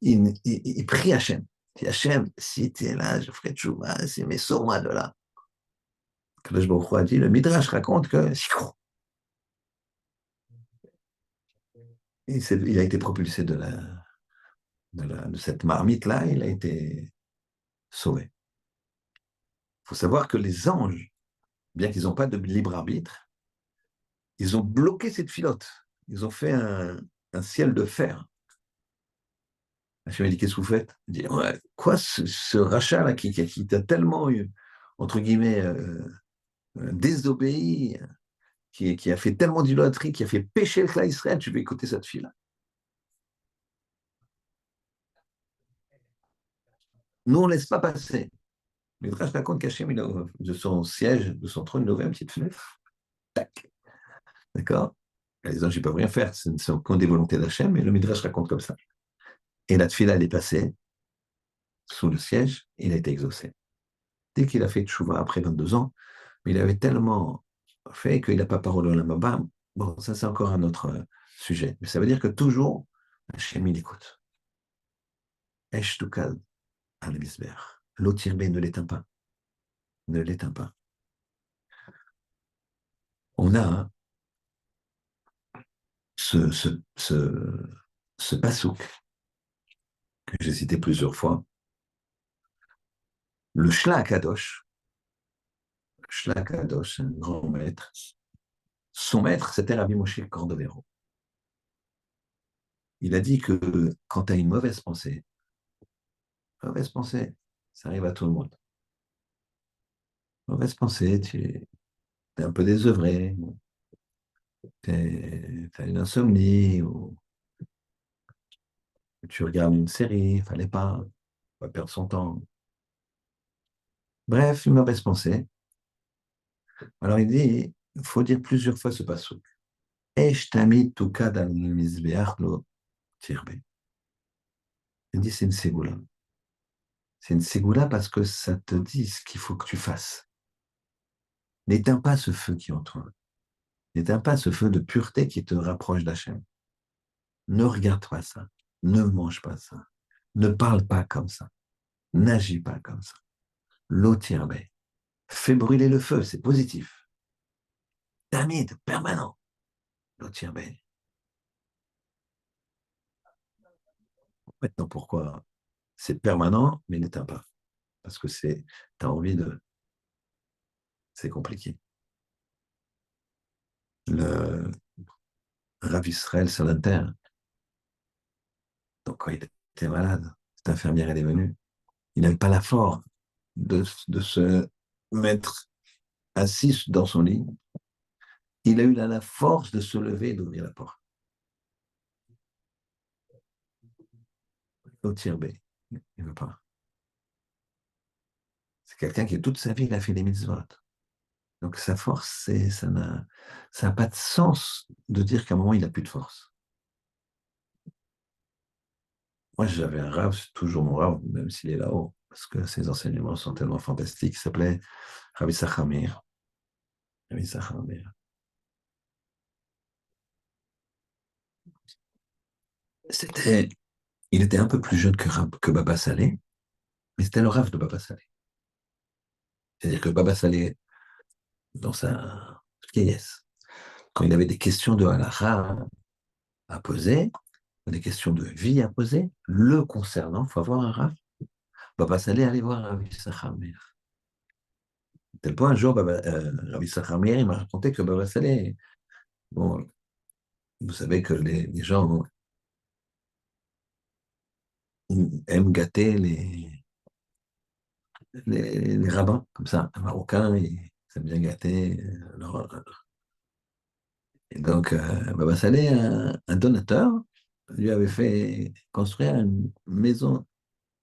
S1: il prie Hachem. Il dit, Hachem, si tu es là, je ferai tchouva, mais sors-moi de là. Kadosh Baruch Hu a dit, le Midrash raconte que il a été propulsé de cette marmite-là, il a été sauvé. Il faut savoir que les anges, bien qu'ils n'ont pas de libre arbitre, ils ont bloqué cette filote. Ils ont fait un ciel de fer. Hachem a dit, qu'est-ce que vous faites? Il dit, ouais, quoi, ce rachat-là qui t'a tellement, entre guillemets, désobéi, qui a fait tellement d'idolâtrie, qui a fait pécher le clan Israël, tu veux écouter cette fille-là. Nous, on ne laisse pas passer. Le Midrash raconte qu'Hachem, de son siège, de son trône, il a ouvert une petite fenêtre. Tac. D'accord? Les anges ne peuvent rien faire, ce ne sont qu'en des volontés d'Hachem, mais le Midrash raconte comme ça. Et la tefila, elle est passée sous le siège, et il a été exaucé. Dès qu'il a fait tchouva après 22 ans, mais il avait tellement fait qu'il n'a pas parlé au Lamaba. Bon, ça, c'est encore un autre sujet. Mais ça veut dire que toujours, Hachem, il écoute. Esh tukal al misber. L'eau tirbée ne l'éteint pas. Ne l'éteint pas. On a ce, ce, ce, ce pasouk que j'ai cité plusieurs fois. Le Shla Kadosh, un grand maître. Son maître, c'était Rabbi Moshe Cordovero. Il a dit que quand tu as une mauvaise pensée, ça arrive à tout le monde. Mauvaise pensée, tu es un peu désœuvré, tu as une insomnie, ou tu regardes une série, il fallait pas perdre son temps. Bref, une mauvaise pensée. Alors il dit, il faut dire plusieurs fois ce passouk. Esh tamid tukad al mizbeach lo tirbe. Il dit, c'est une ségoula. C'est une ségoula parce que ça te dit ce qu'il faut que tu fasses. N'éteins pas ce feu qui est en toi. N'éteins pas ce feu de pureté qui te rapproche d'Hachem. Ne regarde pas ça. Ne mange pas ça. Ne parle pas comme ça. N'agis pas comme ça. L'eau tirbe. Fais brûler le feu, c'est positif. Tamid, permanent. L'eau tirbe. Maintenant, pourquoi c'est permanent, mais n'éteins pas? Parce que t'as envie de, c'est compliqué. le Rav Israël Salanter. Donc, quand il était malade, cette infirmière, elle est venue. Il n'avait pas la force de se mettre assis dans son lit. Il a eu la force de se lever et d'ouvrir la porte. Au tirbé. Il ne veut pas. C'est quelqu'un qui, toute sa vie, il a fait des mitzvot. Donc, sa force, ça n'a pas de sens de dire qu'à un moment, il n'a plus de force. Moi, j'avais un rave, c'est toujours mon rave, même s'il est là-haut, parce que ses enseignements sont tellement fantastiques. Il s'appelait Ravi Sachamir. Ravi Sachamir. C'était, il était un peu plus jeune que Baba Saleh, mais c'était le rave de Baba Saleh. C'est-à-dire que Baba Saleh, dans sa vieillesse, quand il avait des questions de halakha à poser, des questions de vie à poser, le concernant, il faut avoir un rave. Baba Saleh allait voir Ravi Sachamir. Tel point, un jour, Ravi Sachamir, il m'a raconté que Baba Saleh, bon, vous savez que les gens aiment gâter les rabbins, comme ça. Un Marocain, ils aiment bien gâter. Et donc, Baba Saleh, un donateur, lui avait fait construire une maison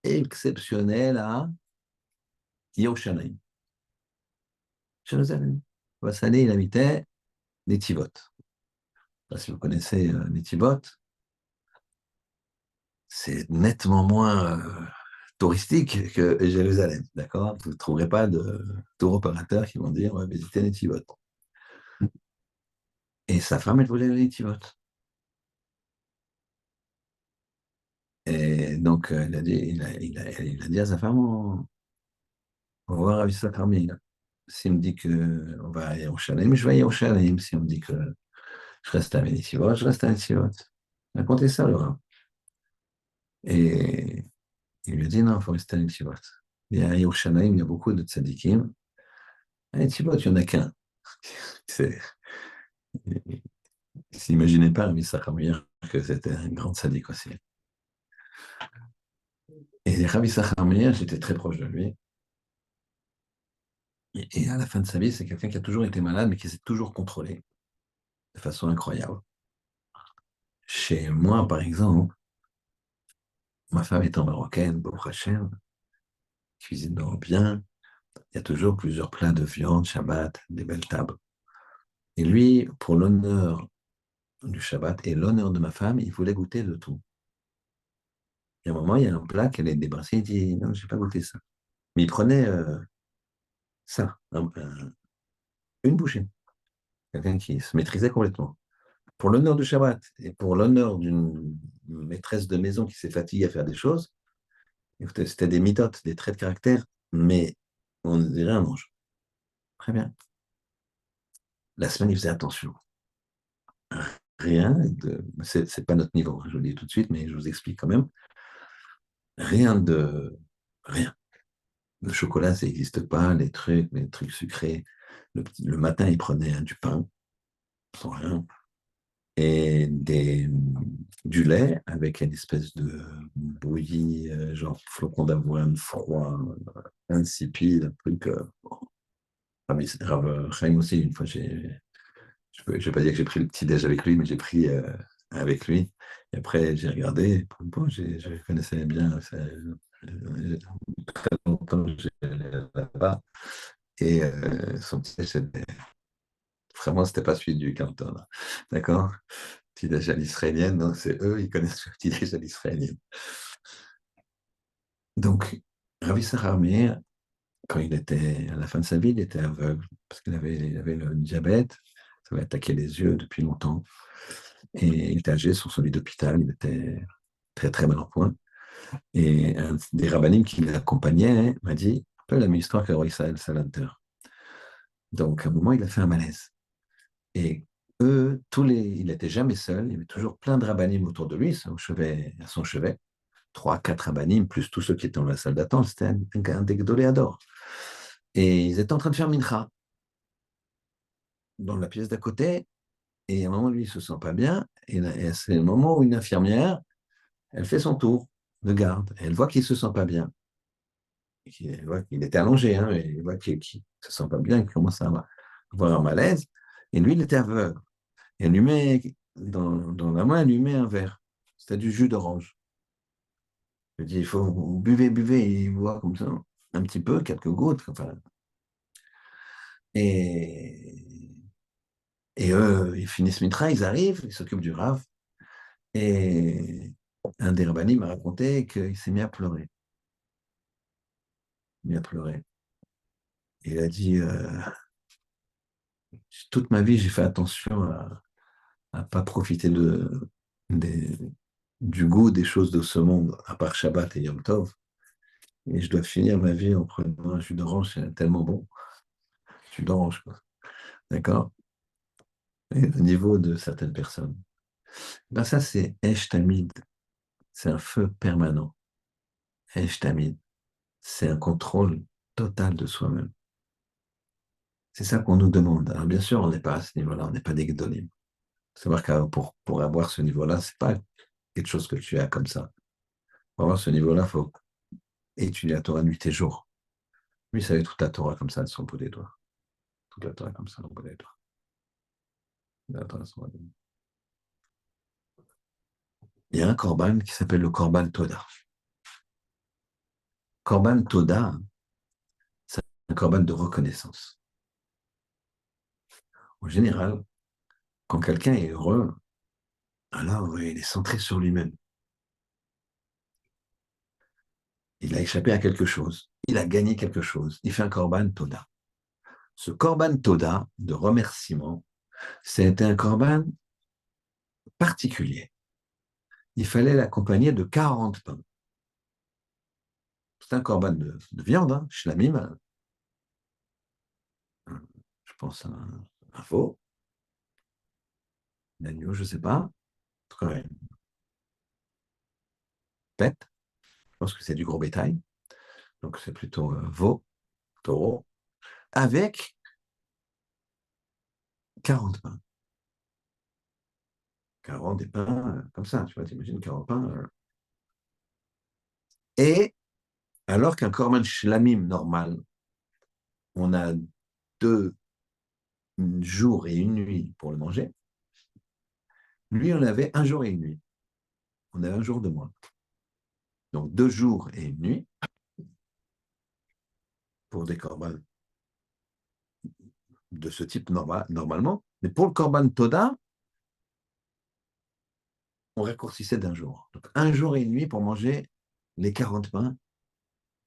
S1: exceptionnelle à Yerushalayim. Jérusalem. Baba Saleh, il habitait Netivot. Je ne sais pas si vous connaissez Netivot, c'est nettement moins touristique que Jérusalem, d'accord? Vous ne trouverez pas de tour opérateurs qui vont dire, on va visiter Netivot. Et sa femme, elle voulait aller à Netivot. Et donc, il a dit à sa femme, on va voir Ravi Sakarmi. S'il me dit qu'on va à Yerushalayim, je vais à Yerushalayim. Si on me dit que je reste à Netivot, je reste à Netivot. Il a compté ça, Laura. Et il lui a dit, non, il faut rester à Netivot. Et à Yerushalayim, il y a beaucoup de tzadikim. À Netivot, il n'y en a qu'un. Il ne s'imaginait pas, Ravi Sakarmi, que c'était un grand tzadik aussi. Et Ravi Sakarmi, j'étais très proche de lui. Et à la fin de sa vie, c'est quelqu'un qui a toujours été malade, mais qui s'est toujours contrôlé de façon incroyable. Chez moi, par exemple, ma femme étant marocaine, Baruch Hashem, cuisine bien, il y a toujours plusieurs plats de viande, Shabbat, des belles tables. Et lui, pour l'honneur du Shabbat et l'honneur de ma femme, il voulait goûter de tout. Et à un moment, il y a un plat qu'elle a débarrassé, il dit, non, je n'ai pas goûté ça. Mais il prenait ça, une bouchée. Quelqu'un qui se maîtrisait complètement. Pour l'honneur du Shabbat et pour l'honneur d'une maîtresse de maison qui s'est fatiguée à faire des choses, écoutez, c'était des mitotes, des traits de caractère, mais on dirait un ange. Très bien. La semaine, il faisait attention. Rien de. C'est pas notre niveau, je vous le dis tout de suite, mais je vous explique quand même. Rien de. Rien. Le chocolat, ça n'existe pas, les trucs sucrés. Le matin, il prenait du pain, sans rien, et du lait avec une espèce de bouillie, genre flocon d'avoine froid, insipide, un truc. Rav Chaim aussi, une fois, je vais pas dire que j'ai pris le petit-déj avec lui, mais j'ai pris avec lui. Et après, j'ai regardé, bon, je connaissais bien, ça, très longtemps que j'étais là-bas. Et son petit-déj, vraiment, c'était pas celui du Canton. D'accord? Petit-déj à l'israélienne, donc c'est eux, ils connaissent le petit-déj à l'israélienne. Donc, Ravi Sahar Meir, quand il était à la fin de sa vie, il était aveugle parce il avait le diabète, ça avait attaqué les yeux depuis longtemps. Et il était âgé sur son lit d'hôpital, il était très très mal en point. Et un des rabbinim qui l'accompagnait m'a dit un peu la même histoire que Roy Salanter. Donc à un moment, il a fait un malaise. Et il n'était jamais seul, il y avait toujours plein de rabbinim autour de lui, à son chevet. 3, 4 rabbinim, plus tous ceux qui étaient dans la salle d'attente, c'était un des Gdoléador. Et ils étaient en train de faire mincha dans la pièce d'à côté. Et à un moment, lui, il se sent pas bien. Et c'est le moment où une infirmière, elle fait son tour de garde. Et elle voit qu'il se sent pas bien. Elle voit qu'il était allongé, hein, et elle voit qu'il se sent pas bien, qu'il commence à avoir un malaise. Et lui, il était aveugle. Et elle lui met, dans la main, elle lui met un verre. C'était du jus d'orange. Je dis, il faut, buvez, buvez. Et il boit comme ça, un petit peu, quelques gouttes. Enfin. Et, et eux, ils finissent Mitra, ils arrivent, ils s'occupent du Rav. Et un des rabbinim m'a raconté qu'il s'est mis à pleurer. Mis à pleurer. Il a dit, toute ma vie, j'ai fait attention à ne pas profiter des, du goût des choses de ce monde, à part Shabbat et Yom Tov. Et je dois finir ma vie en prenant un jus d'orange, c'est tellement bon. Jus d'orange, quoi. D'accord? Et au niveau de certaines personnes. Ben ça, c'est Esh Tamid. C'est un feu permanent. Esh Tamid. C'est un contrôle total de soi-même. C'est ça qu'on nous demande. Alors, bien sûr, on n'est pas à ce niveau-là, on n'est pas des Gdolim. Savoir que pour avoir ce niveau-là, c'est pas quelque chose que tu as comme ça. Pour avoir ce niveau-là, il faut étudier la Torah nuit et jour. Lui, il savait toute la Torah comme ça de son bout des doigts. Toute la Torah comme ça, au bout des doigts. Il y a un korban qui s'appelle le korban Toda. Korban Toda, c'est un korban de reconnaissance. En général, quand quelqu'un est heureux, alors il est centré sur lui-même. Il a échappé à quelque chose. Il a gagné quelque chose. Il fait un korban Toda. Ce korban Toda de remerciement, c'était un korban particulier. Il fallait l'accompagner de 40 pains. C'est un korban de viande, hein, shlamim, je pense à un veau, un agneau, je ne sais pas, en tout cas une bête, je pense que c'est du gros bétail, donc c'est plutôt veau, taureau, avec 40 pains. 40 des pains, comme ça, tu vois, t'imagines 40 pains. Et alors qu'un korban shlamim normal, on a 2 jours et une nuit pour le manger, lui, on avait un jour et une nuit. On avait un jour de moins. Donc 2 jours et une nuit pour des corbans de ce type normalement. Mais pour le korban Toda, on raccourcissait d'un jour. Donc un jour et une nuit pour manger les 40 pains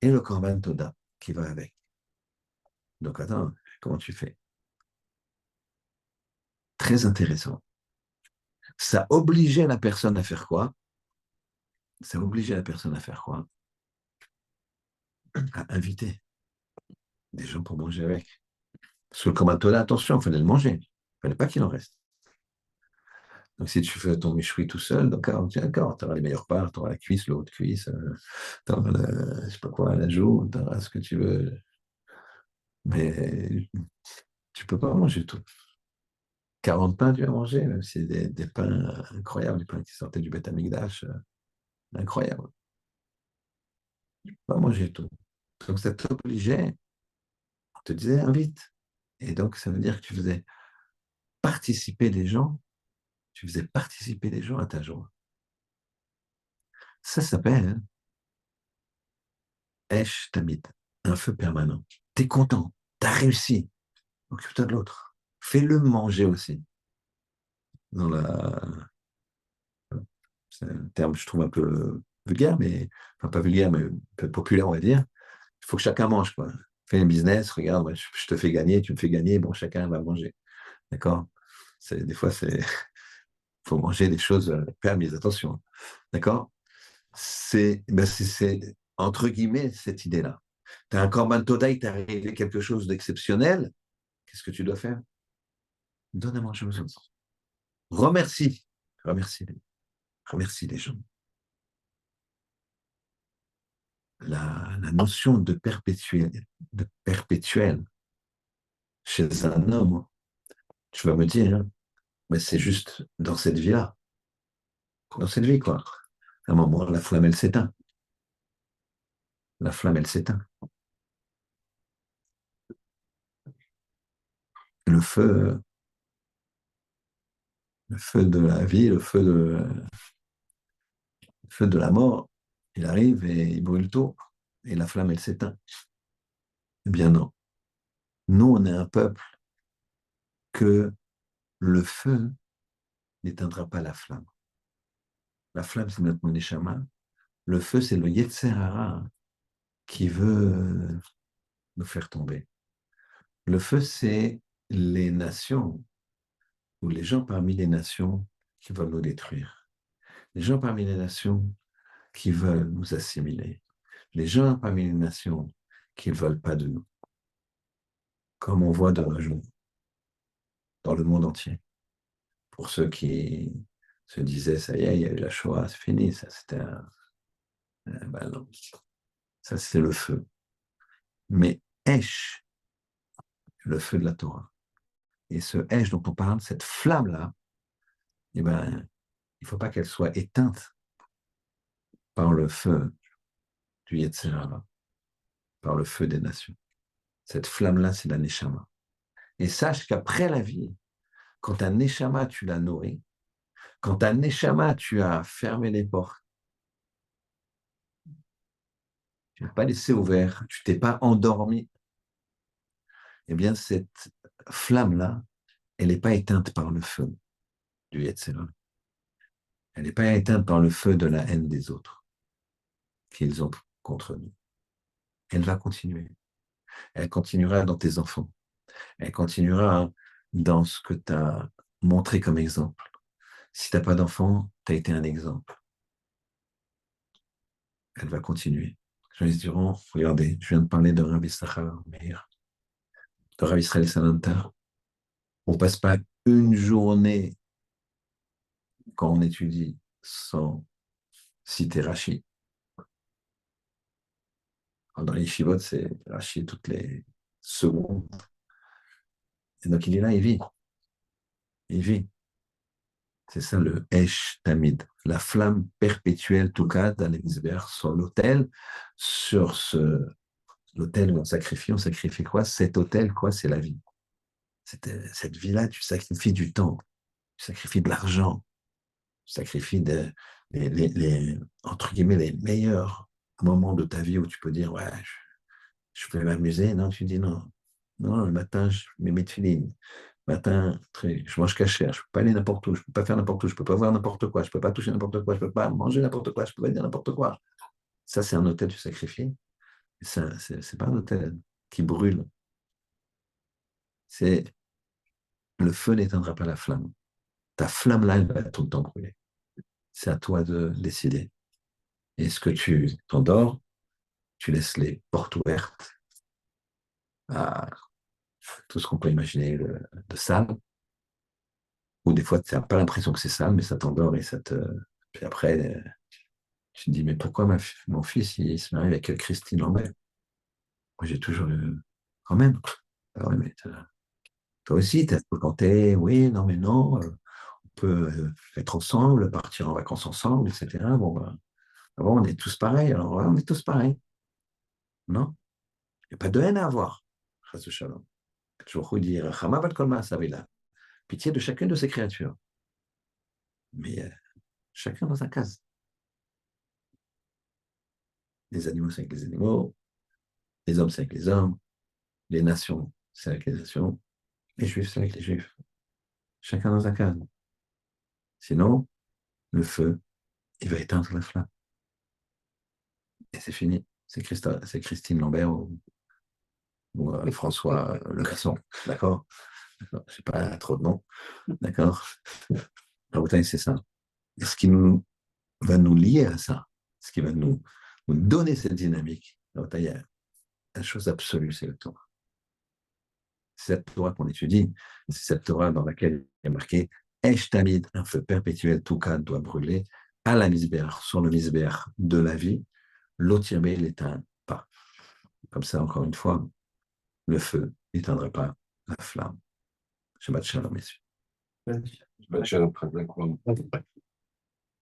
S1: et le korban Toda qui va avec. Donc attends, comment tu fais? Très intéressant. Ça obligeait la personne à faire quoi? Ça obligeait la personne à faire quoi? À inviter des gens pour manger avec. Parce que le korban Toda, attention, il fallait le manger. Il ne fallait pas qu'il en reste. Donc, si tu fais ton méchoui tout seul, d'accord, tu auras les meilleures parts, tu auras la cuisse, l'autre cuisse, tu auras je sais pas quoi, la joue, tu auras ce que tu veux. Mais tu peux pas manger tout. 40 pains, tu vas manger, même si c'est des pains incroyables, des pains qui sortaient du Beth Amikdash, incroyable. Tu peux pas manger tout. Donc, ça t'obligeait, on te disait, invite. Et donc, ça veut dire que tu faisais participer les gens, tu faisais participer les gens à ta joie. Ça s'appelle Esh Tamid, un feu permanent. T'es content, t'as réussi, occupe-toi de l'autre. Fais-le manger aussi. Dans la... C'est un terme, je trouve, un peu vulgaire, mais enfin pas vulgaire, mais un peu populaire, on va dire. Il faut que chacun mange, quoi. Fais un business, regarde, moi, je te fais gagner, tu me fais gagner, bon, chacun va manger. D'accord? Des fois, c'est faut manger des choses permises, attention. D'accord? C'est entre guillemets cette idée-là. Tu as un Corban Toda, il t'est arrivé quelque chose d'exceptionnel, qu'est-ce que tu dois faire? Donne à manger aux autres. Remercie. Remercie, remercie les gens. La notion de perpétuel chez un homme, tu vas me dire, hein, Mais c'est juste dans cette vie-là, dans cette vie, quoi. À un moment, la flamme, elle s'éteint. La flamme, elle s'éteint. Le feu de la vie, le feu de la mort, il arrive et il brûle tout. Et la flamme, elle s'éteint. Eh bien non. Nous, on est un peuple que le feu n'éteindra pas la flamme. La flamme, c'est notre Neshama. Le feu, c'est le Yetzer Hara qui veut nous faire tomber. Le feu, c'est les nations, ou les gens parmi les nations qui veulent nous détruire. Les gens parmi les nations qui veulent nous assimiler. Les gens parmi les nations qui ne veulent pas de nous. Comme on voit de nos jours, dans le monde entier. Pour ceux qui se disaient, ça y est, il y a eu la Shoah, c'est fini, ça c'était un... Ben non, ça c'est le feu. Mais Esh, le feu de la Torah. Et ce Esh dont on parle, cette flamme-là, eh ben, il ne faut pas qu'elle soit éteinte par le feu du Yetzer Hara, par le feu des nations. Cette flamme-là, c'est la Neshama. Et sache qu'après la vie, quand un Neshama, tu l'as nourri, quand un Neshama, tu as fermé les portes, tu n'as pas laissé ouvert, tu t'es pas endormi, eh bien, cette flamme-là, elle n'est pas éteinte par le feu du Yetzer Hara. Elle n'est pas éteinte par le feu de la haine des autres qu'ils ont contre nous. Elle va continuer. Elle continuera dans tes enfants. Elle continuera dans ce que tu as montré comme exemple. Si tu n'as pas d'enfant, tu as été un exemple. Elle va continuer. Les gens diront, regardez, je viens de parler de Rabbi Sachar Meir, de Rabbi Israël Salanter. On ne passe pas une journée quand on étudie sans citer Rashi. Dans les Shivot, c'est Rashi toutes les secondes. Et donc il est là, il vit. Il vit. C'est ça le Esh Tamid, la flamme perpétuelle Toukad à l'Emisber sur l'autel, sur l'autel où on sacrifie quoi? Cet autel, quoi? C'est la vie. Cette vie-là, tu sacrifies du temps, tu sacrifies de l'argent, tu sacrifies entre guillemets, les meilleurs moments de ta vie où tu peux dire, ouais, je peux m'amuser. Non, tu dis non. Non, le matin, je mets mes filines. Le matin, je mange cachère. Je ne peux pas aller n'importe où. Je ne peux pas faire n'importe où. Je ne peux pas voir n'importe quoi. Je ne peux pas toucher n'importe quoi. Je ne peux pas manger n'importe quoi. Je ne peux pas dire n'importe quoi. Ça, c'est un hôtel du sacrifice. Ça, c'est pas un hôtel qui brûle. C'est le feu n'éteindra pas la flamme. Ta flamme là, elle va tout le temps brûler. C'est à toi de décider. Est-ce que tu t'endors, tu laisses les portes ouvertes à tout ce qu'on peut imaginer de sale, ou des fois, tu n'as pas l'impression que c'est sale, mais ça t'endort et ça te. Puis après, tu te dis, mais pourquoi mon fils, il se marie avec Christine Lambert? Moi, j'ai toujours eu. Quand même. Alors, ouais, mais toi aussi, tu as canté, oui, non, mais non, on peut être ensemble, partir en vacances ensemble, etc. Bon, ben, bon, on est tous pareils, alors ouais, on est tous pareils. Non? Il n'y a pas de haine à avoir. Chas shalom. Toujours dire, Chama bat kol ma'asav. Pitié de chacune de ces créatures. Mais chacun dans sa case. Les animaux, c'est avec les animaux, les hommes, c'est avec les hommes, les nations, c'est avec les nations, les juifs, c'est avec les juifs. Chacun dans sa case. Sinon, le feu, il va éteindre la flamme. Et c'est fini. C'est Christine Lambert ou François Le Garçon. D'accord? Je n'ai pas trop de noms. D'accord? C'est ça. Et ce qui va nous lier à ça, ce qui va nous donner cette dynamique, il y a la chose absolue, c'est le Torah. C'est cette Torah qu'on étudie, c'est cette Torah dans laquelle il y a marqué Esh Tamid, un feu perpétuel, tout cas doit brûler, à la misbéach, sur le misbéach de la vie, l'otirbe n'éteint pas. Comme ça, encore une fois, le feu n'éteindra pas la flamme. Shabbat shalom, messieurs. C'era près de la croix.